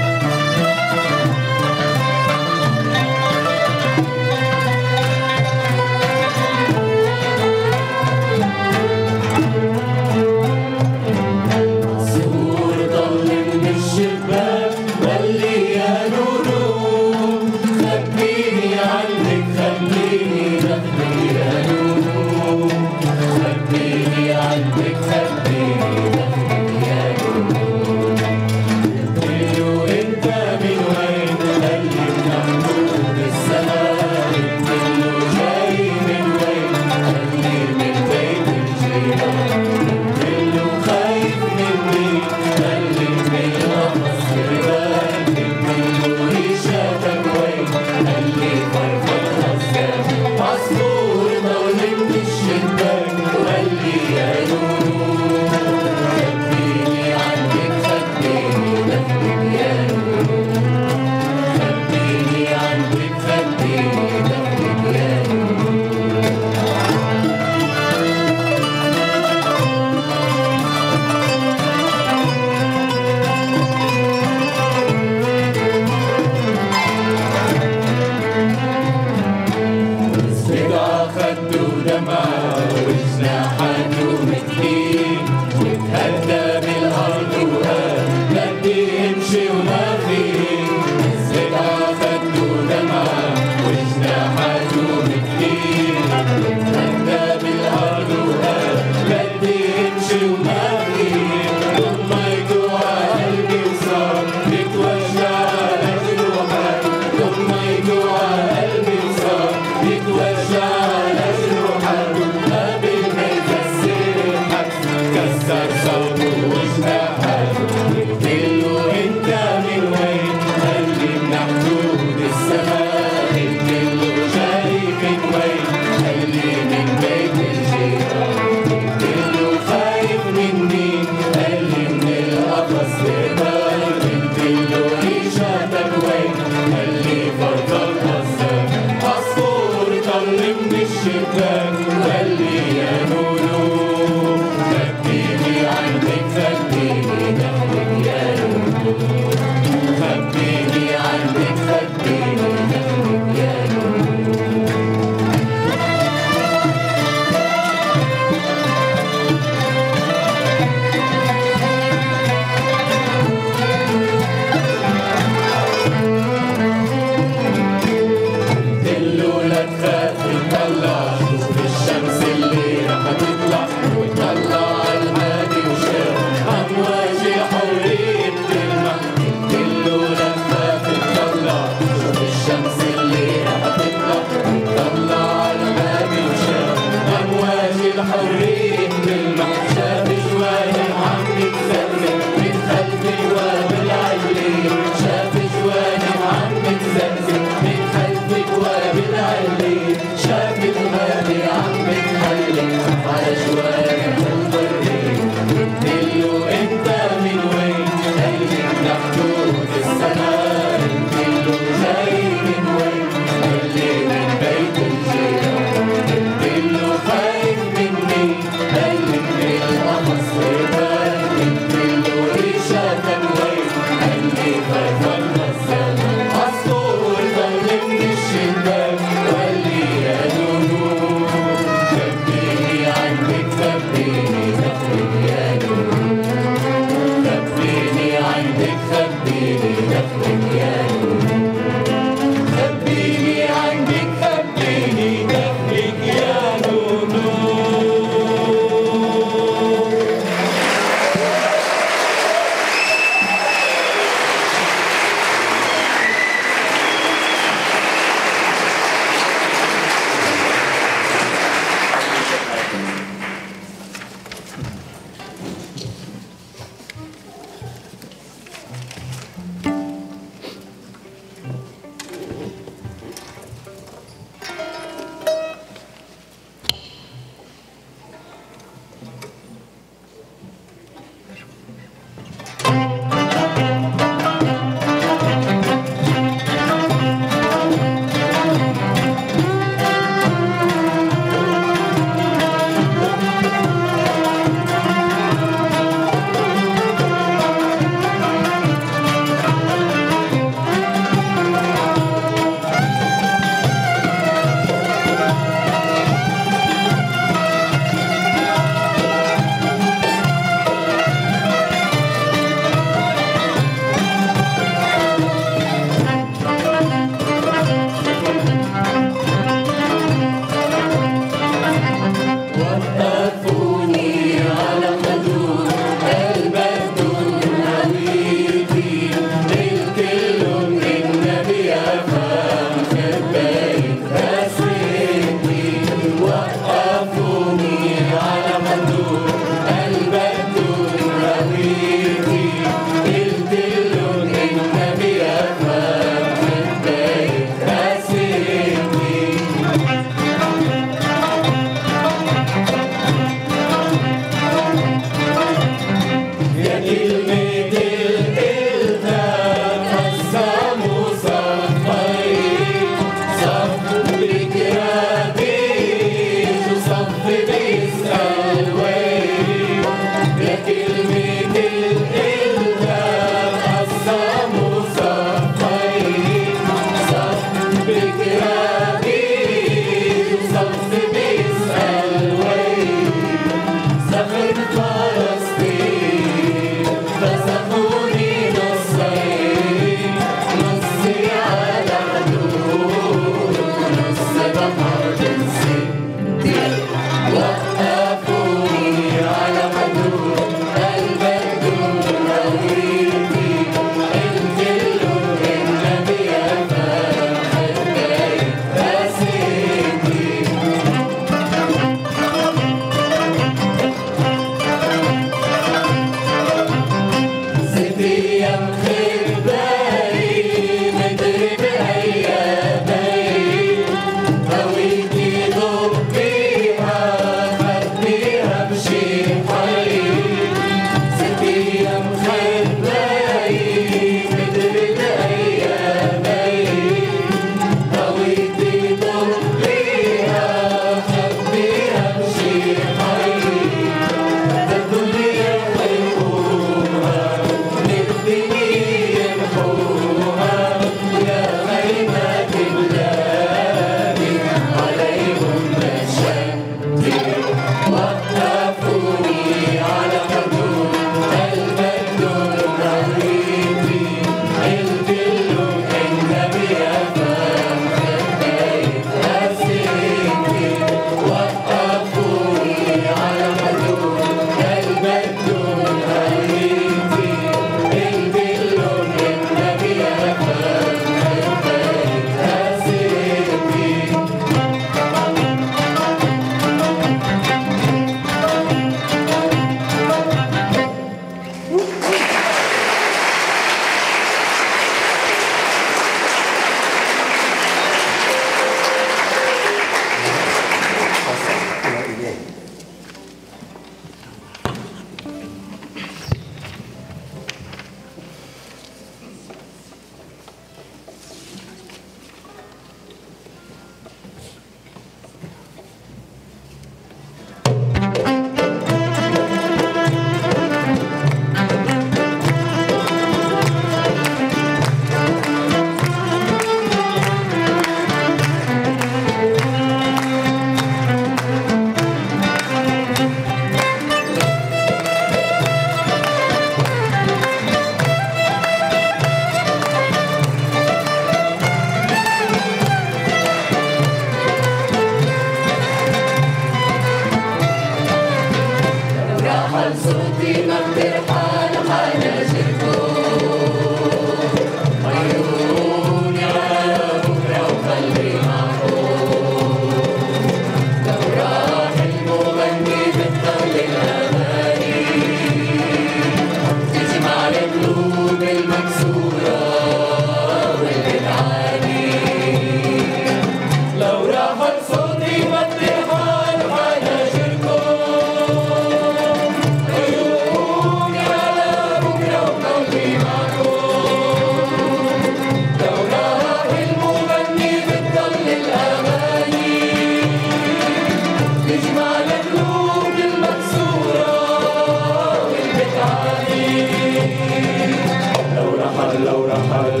D: لو رحل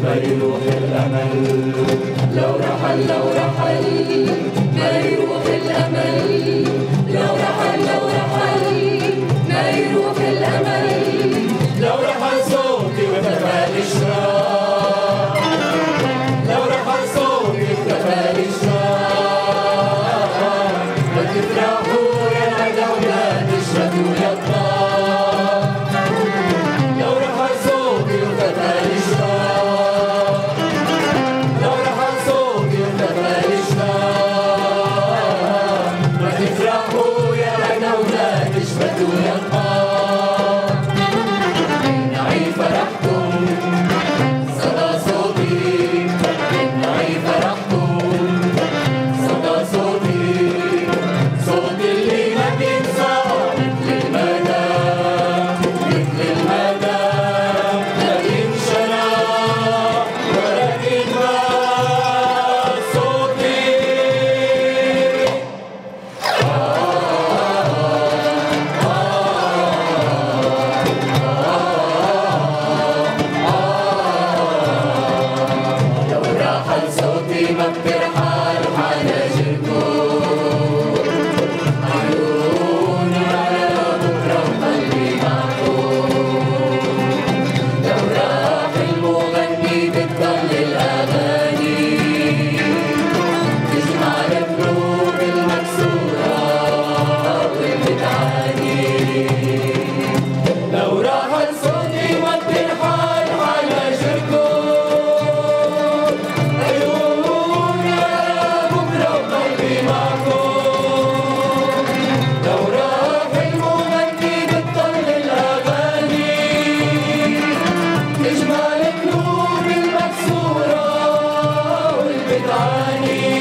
D: ما يروح الأمل لو رحل لو رحل ما يروح الأمل لو رحل لو رحل ما يروح الأمل لو رحل صوتي وتفى الإشراق لو رحل صوتي وتفى الإشراق ما تفرحوا يا العداوة تشهدوا يا الله لو رحل صوتي وتفى الإشراق لو رحل صوتي وتفى الإشراق ما تفرحوا يا العداوة تشهدوا يا الله نعي فرحكم صدى صوتي نعي فرحكم صدى صوتي صوت اللي ما بينسى مثل المدى مثل المدى لا ينشرى ولا ينبات صوتي لو راح صوتي ما بترحل حناجركم عيوني على بكرة وقلبي معكم لو راح المغني بتضل الأغاني تجمع القلوب المكسورة والبتعاني لو راح صوتي ما بترحل حناجركم عيوني على بكرة وقلبي معكم لو راح المغني بتضل الأغاني تجمع القلوب المكسورة والبتعاني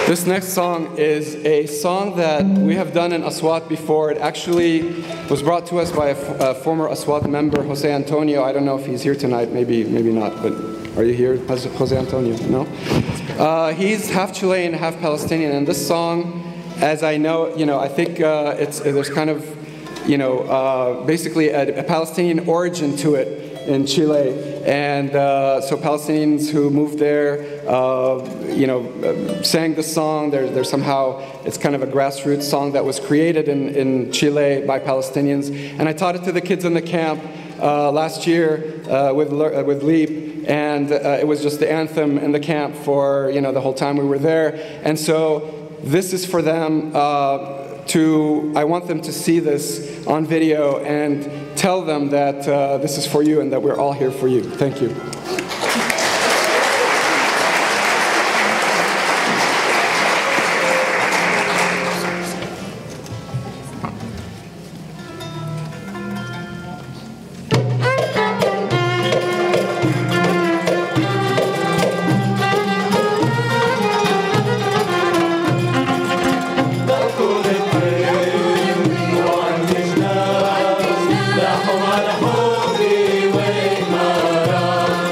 A: This next song is a song that we have done in Aswat before. It actually was brought to us by a former Aswat member, Jose Antonio. I don't know if he's here tonight, maybe not, but are you here, Jose Antonio? No? He's half Chilean, half Palestinian, and this song, as I know, I think there's kind of, basically a Palestinian origin to it in Chile. And so Palestinians who moved there, sang the song. There's somehow, it's kind of a grassroots song that was created in Chile by Palestinians. And I taught it to the kids in the camp last year with Leap. And it was just the anthem in the camp for, the whole time we were there. And so this is for them I want them to see this on video and tell them that this is for you and that we're all here for you. Thank you.
D: على حبي والمرام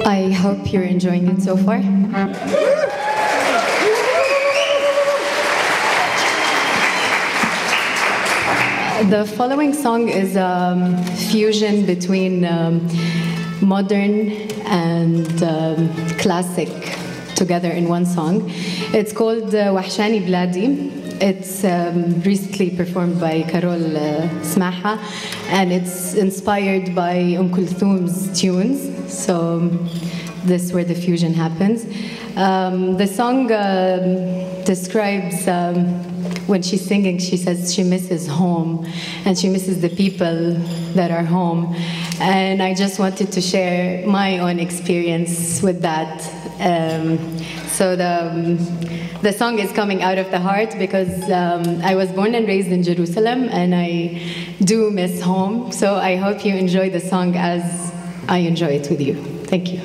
G: I hope you're enjoying it so far. The following song is a fusion between modern and classic together in one song. It's called Wahshani Bladi. It's recently performed by Carol Smaha, and it's inspired by Kulthum's tunes. So this is where the fusion happens. The song describes when she's singing, she says she misses home and she misses the people that are home. And I just wanted to share my own experience with that. So the song is coming out of the heart because I was born and raised in Jerusalem and I do miss home. So I hope you enjoy the song as I enjoy it with you. Thank you.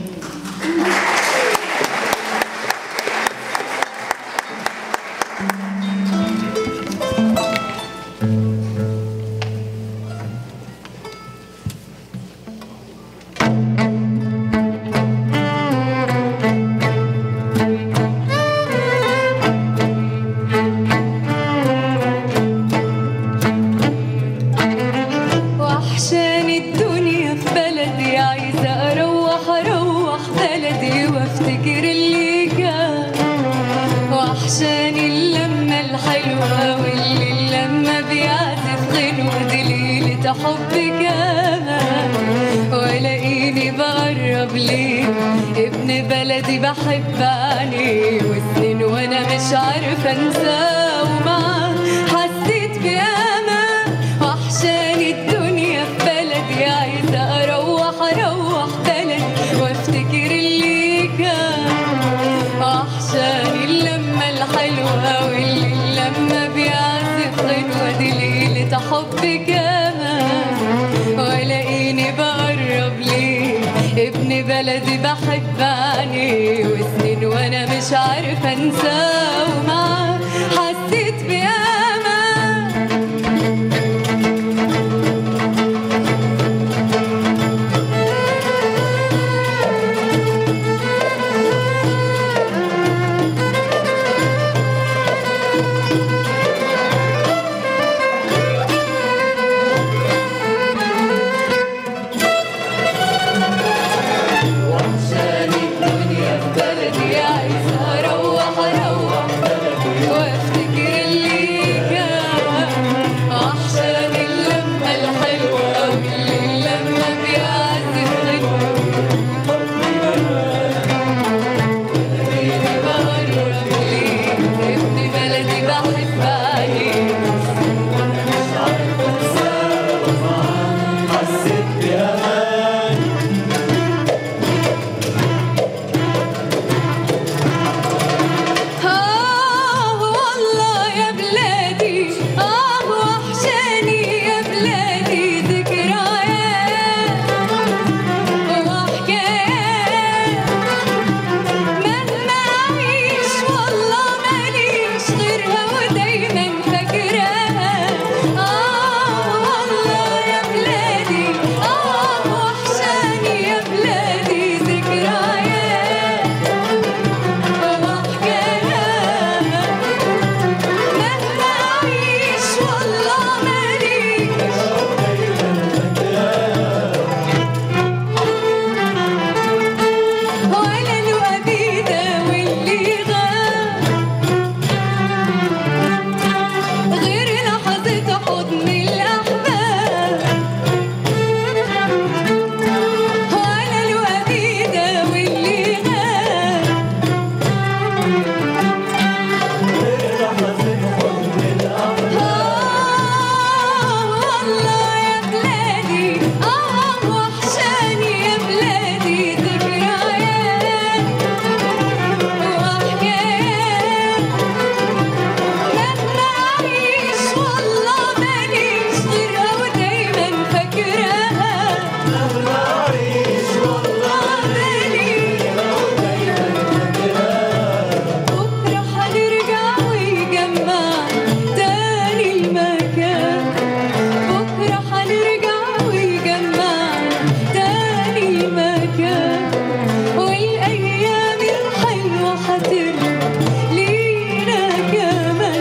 B: بحباني وسنين وانا مش عارفه انساه ومعاه حسيت بامان وحشاني الدنيا في بلدي عايزه اروح بلدي وافتكر اللي كان وحشاني اللمه الحلوه واللي لما بيعزف غنوه دي ليله حب كمان والاقيني بقرب ليه ابن بلدي بحباني وسنين وانا مش عارفه انساه ومعاه حسيت بامان وحشاني الدنيا في بلدي عايزه اروح
H: خاطر لينا كمان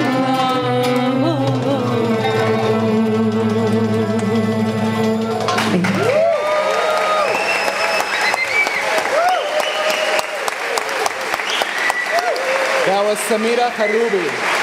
A: That was Samira Karoubi.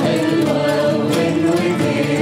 D: حلوة وين وفين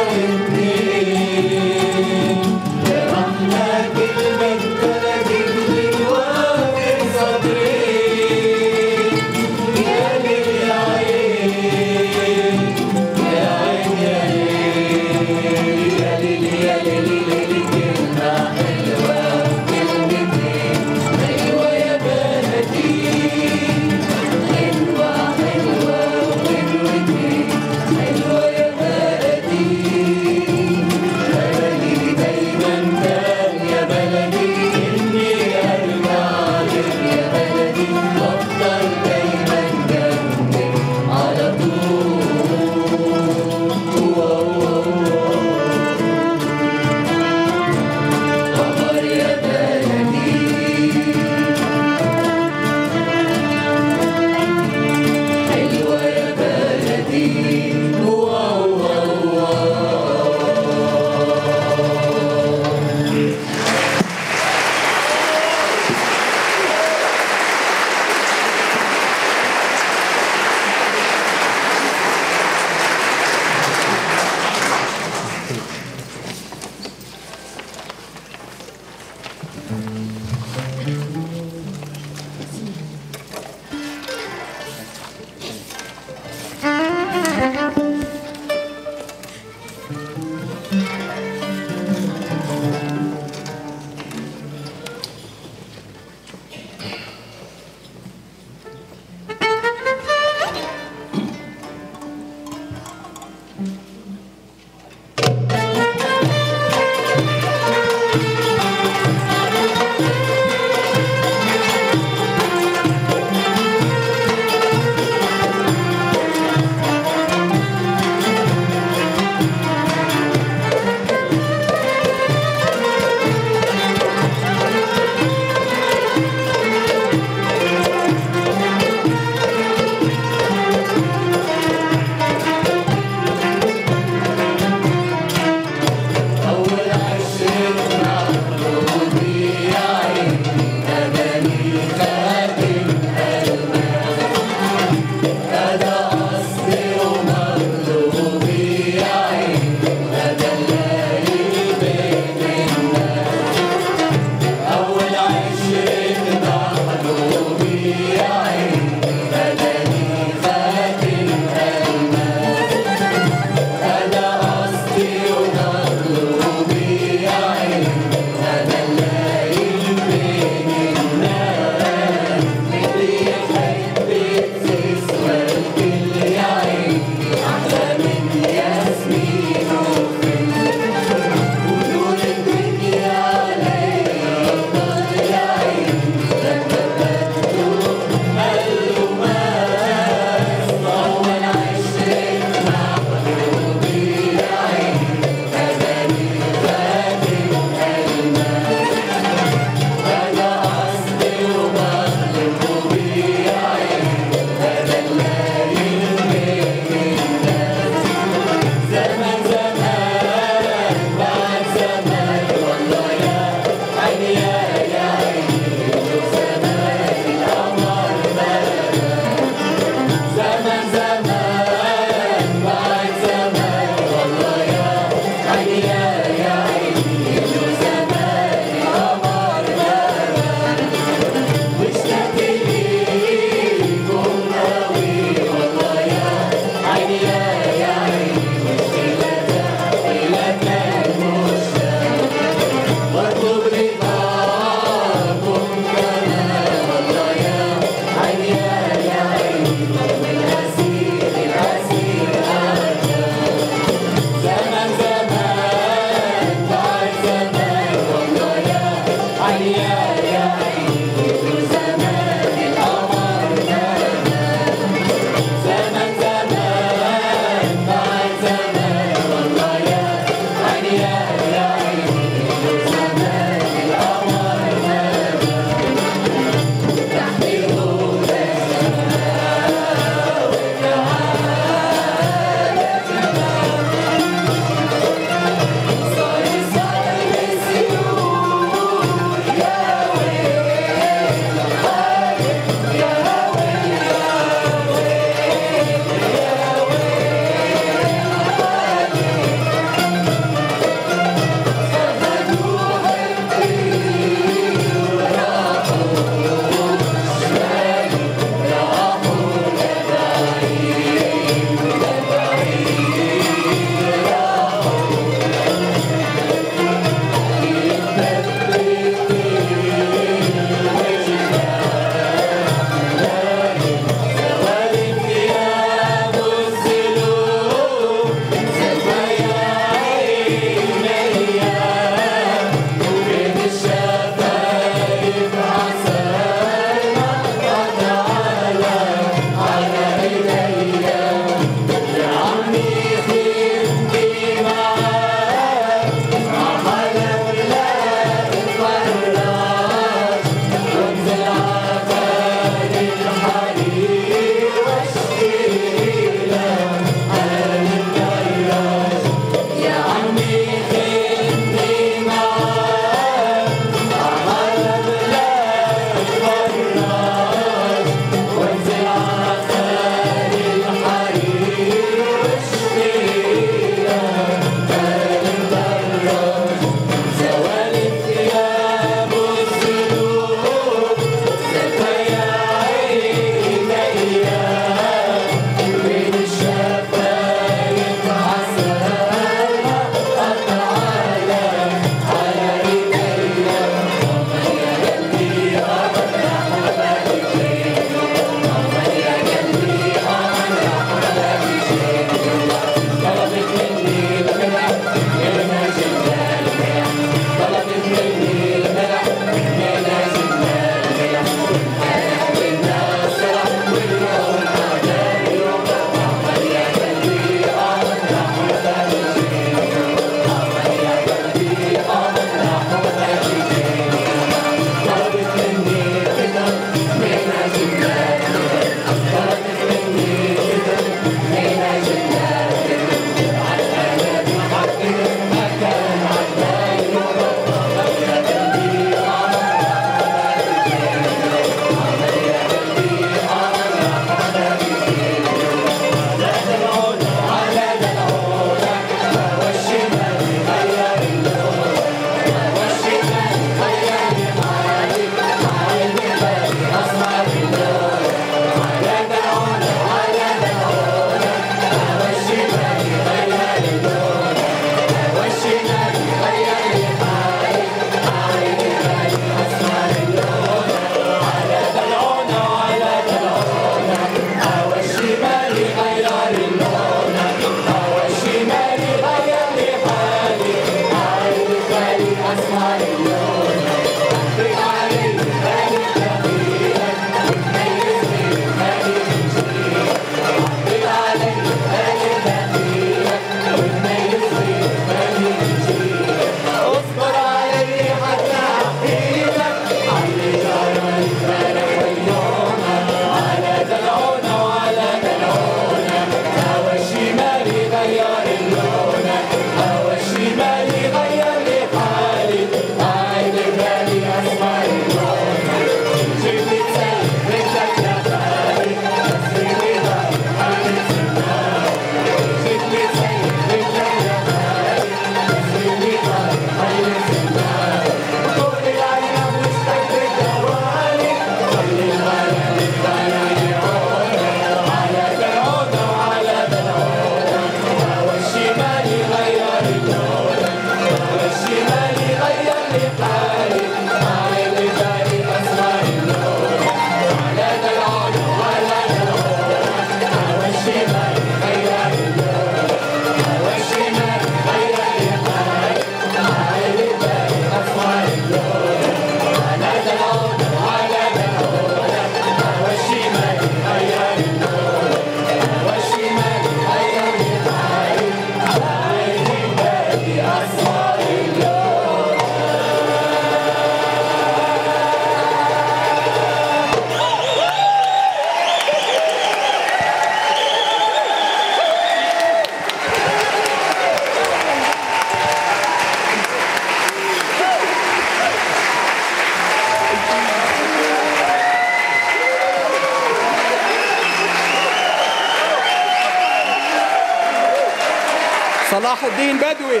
A: صلاح الدين بدوي.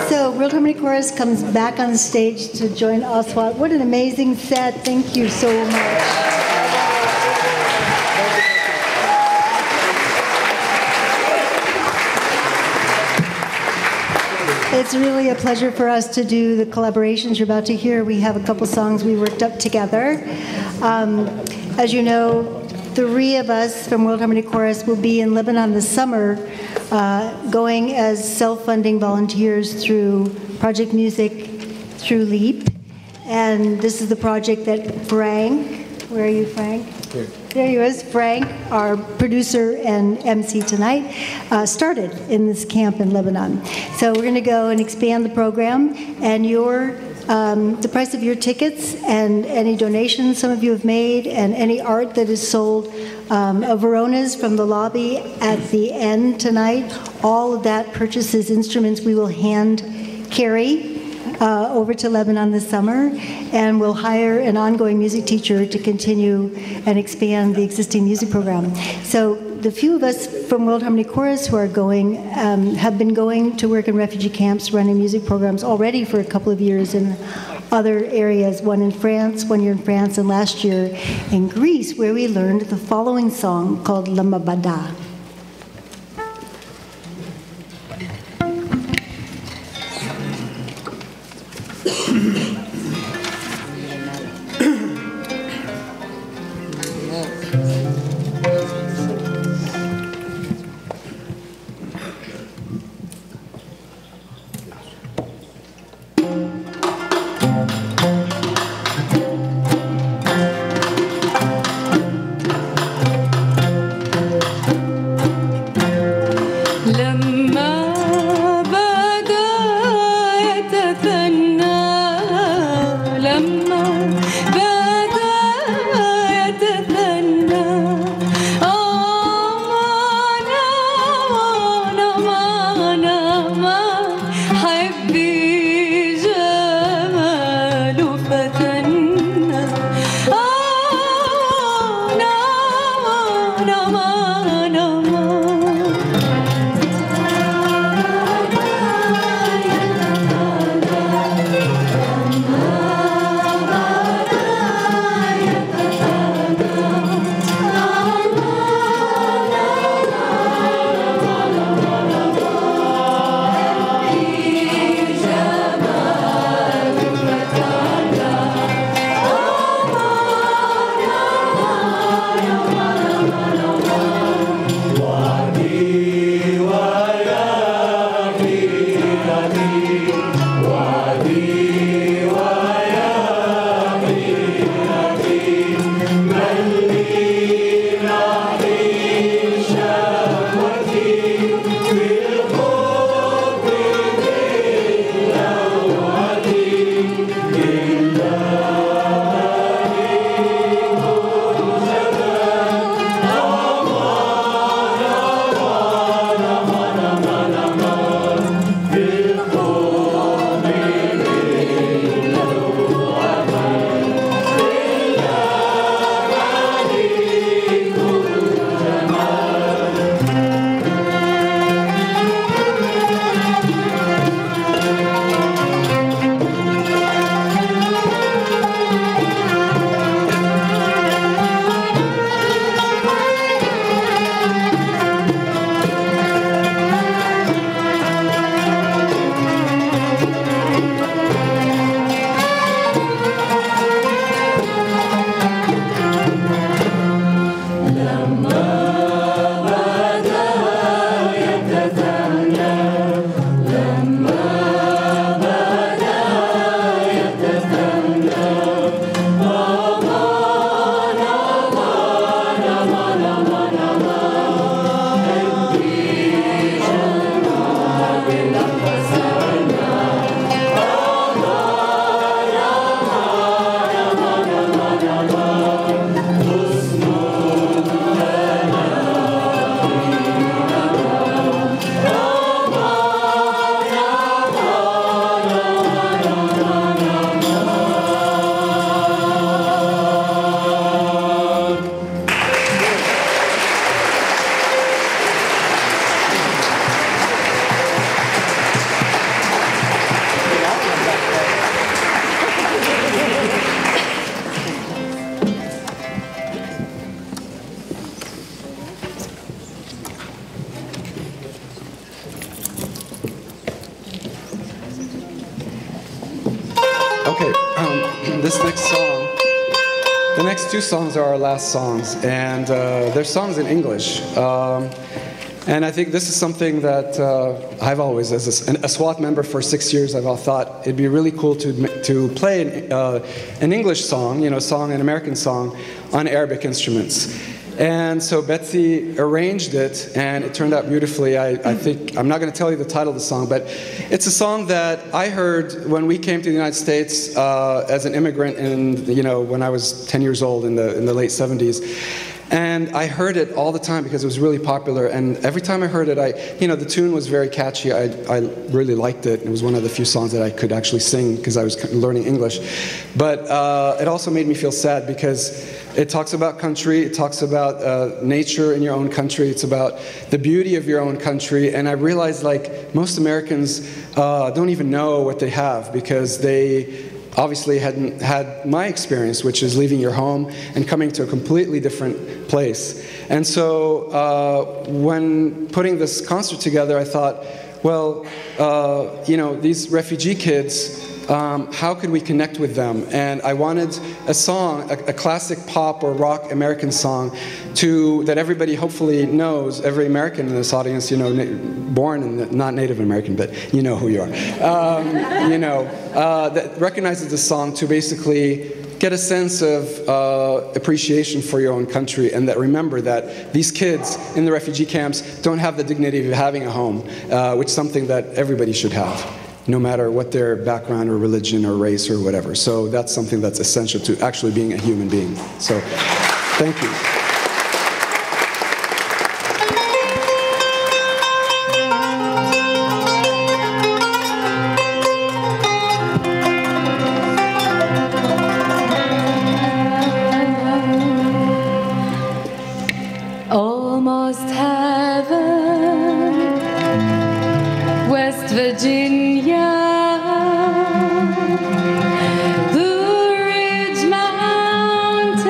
C: So World Harmony Chorus comes back on the stage to join Aswat. What an amazing set. Thank you so much. It's really a pleasure for us to do the collaborations you're about to hear. We have a couple songs we worked up together. As you know, 3 of us from World Harmony Chorus will be in Lebanon this summer, going as self-funding volunteers through Project Music through LEAP. And this is the project that Frank, where are you, Frank? Here. There he is, Frank, our producer and MC tonight, started in this camp in Lebanon. So we're going to go and expand the program, and the price of your tickets and any donations some of you have made and any art that is sold of Verona's from the lobby at the end tonight, all of that purchases instruments we will hand carry over to Lebanon this summer, and we'll hire an ongoing music teacher to continue and expand the existing music program. So the few of us from World Harmony Chorus who are going have been going to work in refugee camps, running music programs already for a couple of years in other areas, one in France, 1 year in France, and last year in Greece, where we learned the following song called Lamabada.
A: Okay, this next song, the next two songs are our last songs, and they're songs in English. And I think this is something that I've always, as a SWAT member for 6 years, I've all thought it'd be really cool to play an English song, an American song, on Arabic instruments. And so Betsy arranged it, and it turned out beautifully. I think, I'm not going to tell you the title of the song, but it's a song that I heard when we came to the United States as an immigrant, when I was 10 years old in the late 70s. And I heard it all the time because it was really popular. And every time I heard it, the tune was very catchy. I really liked it. It was one of the few songs that I could actually sing because I was learning English. But it also made me feel sad because it talks about country. It talks about nature in your own country. It's about the beauty of your own country. And I realized, most Americans don't even know what they have because they obviously hadn't had my experience, which is leaving your home and coming to a completely different place. And so when putting this concert together, I thought, well, these refugee kids, how could we connect with them? And I wanted a song, a classic pop or rock American song that everybody hopefully knows, every American in this audience, born and not Native American, but you know who you are, that recognizes the song to basically get a sense of appreciation for your own country, and that remember that these kids in the refugee camps don't have the dignity of having a home, which is something that everybody should have, no matter what their background or religion or race or whatever. So that's something that's essential to actually being a human being. So thank you.
H: Almost heaven, West Virginia, Blue Ridge Mountain,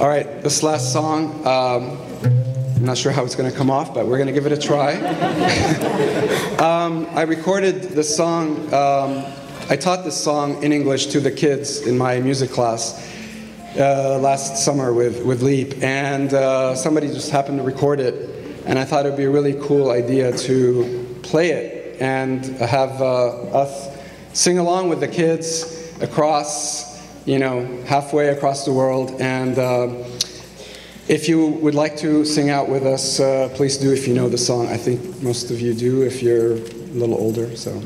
A: All right, this last song, I'm not sure how it's going to come off, but we're going to give it a try. I recorded this song, I taught this song in English to the kids in my music class last summer with Leap, and somebody just happened to record it, and I thought it would be a really cool idea to play it and have us sing along with the kids across, halfway across the world. And if you would like to sing out with us, please do if you know the song. I think most of you do if you're a little older, so.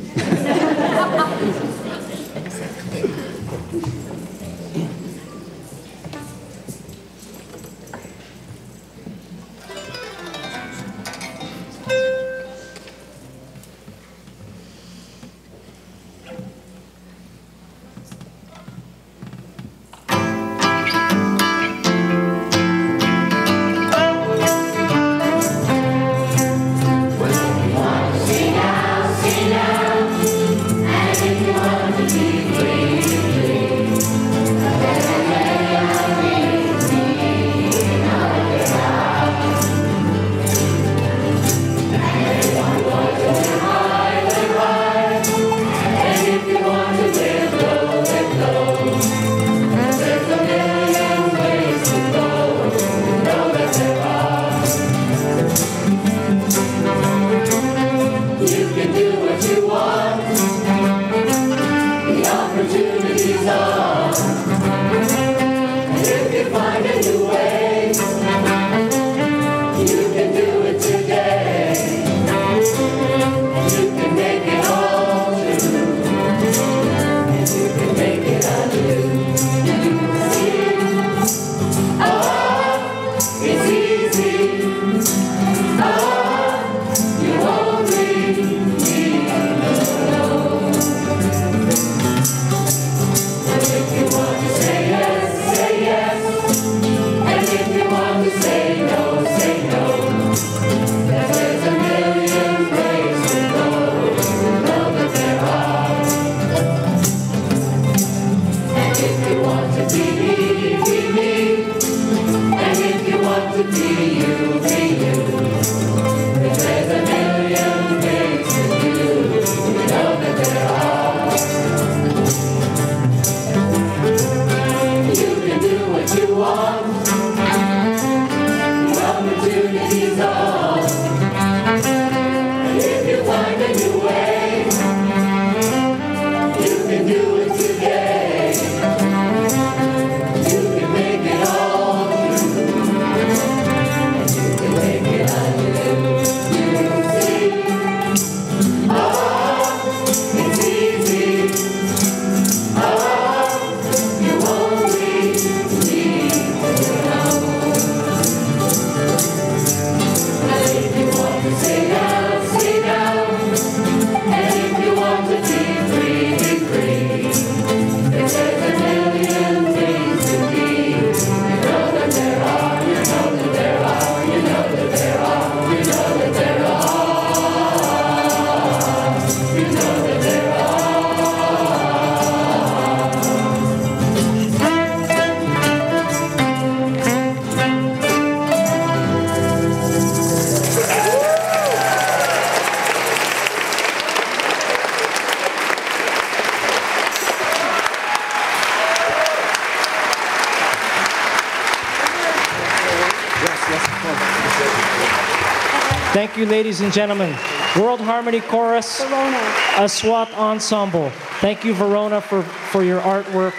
I: Thank you, ladies and gentlemen. World Harmony Chorus,
C: Verona.
I: Aswat Ensemble. Thank you, Verona, for your artwork.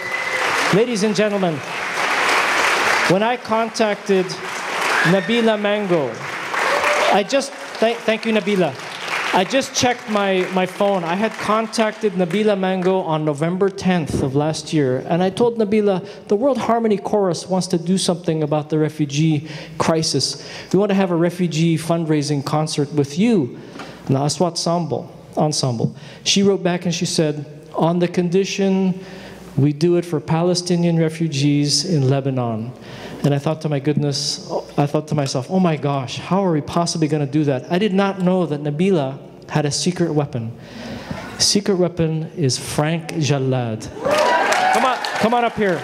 I: Ladies and gentlemen, when I contacted Nabila Mango, thank you, Nabila. I just checked my phone. I had contacted Nabila Mango on November 10th of last year, and I told Nabila, the World Harmony Chorus wants to do something about the refugee crisis. We want to have a refugee fundraising concert with you, the Aswat Ensemble. She wrote back and she said, on the condition we do it for Palestinian refugees in Lebanon. And I thought to myself, oh my gosh, how are we possibly going to do that? I did not know that Nabila had a secret weapon. Secret weapon is Frank Jalad. Come on up here.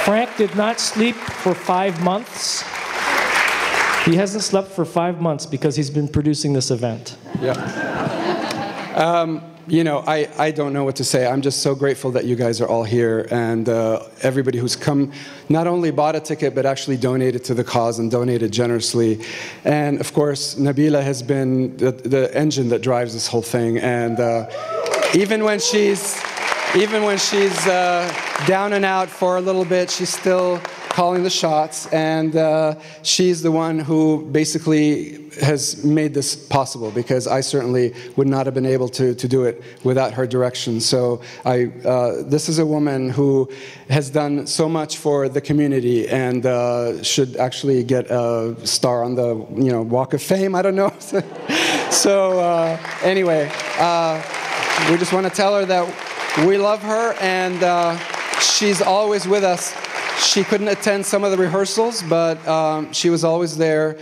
I: Frank did not sleep for 5 months. He hasn't slept for 5 months because he's been producing this event.
A: Yeah. You know, I don't know what to say. I'm just so grateful that you guys are all here, and everybody who's come not only bought a ticket but actually donated to the cause and donated generously. And of course, Nabila has been the engine that drives this whole thing. And even when she's down and out for a little bit, she's still calling the shots, and she's the one who basically has made this possible, because I certainly would not have been able to do it without her direction. So this is a woman who has done so much for the community, and should actually get a star on the Walk of Fame. I don't know. So anyway, we just want to tell her that we love her, and she's always with us. She couldn't attend some of the rehearsals, but she was always there,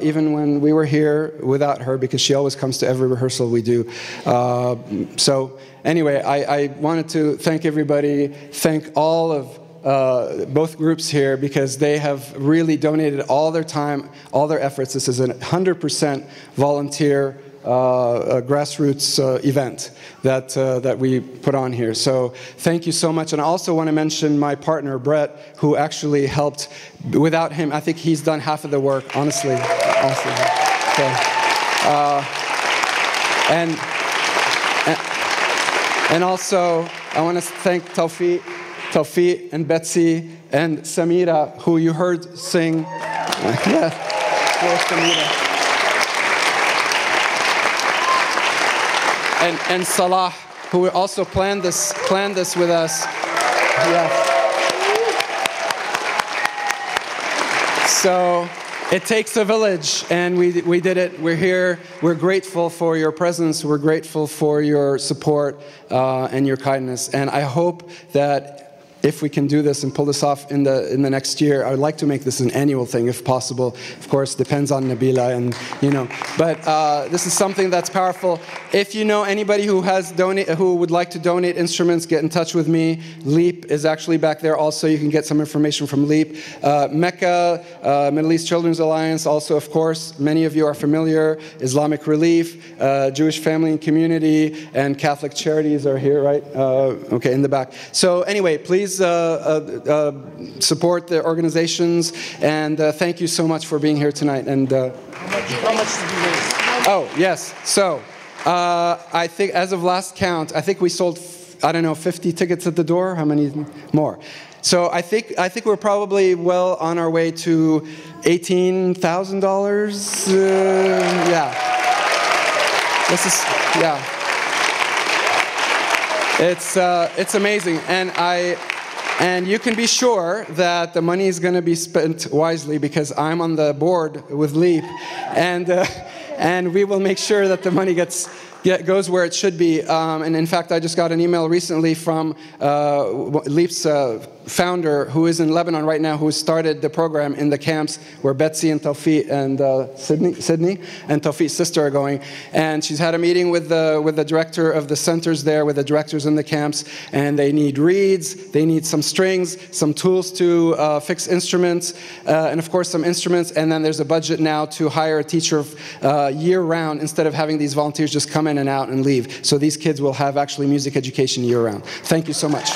A: even when we were here without her, because she always comes to every rehearsal we do. So anyway, I wanted to thank everybody, thank all of both groups here, because they have really donated all their time, all their efforts. This is a 100% volunteer grassroots event that we put on here. So thank you so much. And I also want to mention my partner, Brett, who actually helped. Without him, I think he's done half of the work, honestly. Okay. And also, I want to thank Tawfiq and Betsy and Samira, who you heard sing. Yeah, Samira. And Salah, who also planned this with us. Yes. So it takes a village, and we did it. We're here. We're grateful for your presence. We're grateful for your support and your kindness. And I hope that if we can do this and pull this off in the next year, I would like to make this an annual thing if possible. Of course, depends on Nabila, and But this is something that's powerful. If you know anybody who would like to donate instruments, get in touch with me. LEAP is actually back there. Also, you can get some information from LEAP. Mecca, Middle East Children's Alliance. Also, of course, many of you are familiar. Islamic Relief, Jewish Family and Community, and Catholic Charities are here, right? Okay, in the back. So anyway, please support the organizations, and thank you so much for being here tonight. And how much did you raise? Oh, yes. So I think as of last count, I think we sold, I don't know, 50 tickets at the door. How many more? So I think we're probably well on our way to $18,000. Yeah. This is, yeah. It's amazing, and you can be sure that the money is going to be spent wisely, because I'm on the board with LEAP, and we will make sure that the money goes where it should be. And in fact, I just got an email recently from LEAP's founder, who is in Lebanon right now, who started the program in the camps where Betsy and Tawfiq and Sydney and Tawfiq's sister are going. And she's had a meeting with the director of the centers there, with the directors in the camps, and they need reeds, they need some strings, some tools to fix instruments, and of course some instruments. And then there's a budget now to hire a teacher year-round, instead of having these volunteers just come in and out and leave. So these kids will have actually music education year-round. Thank you so much.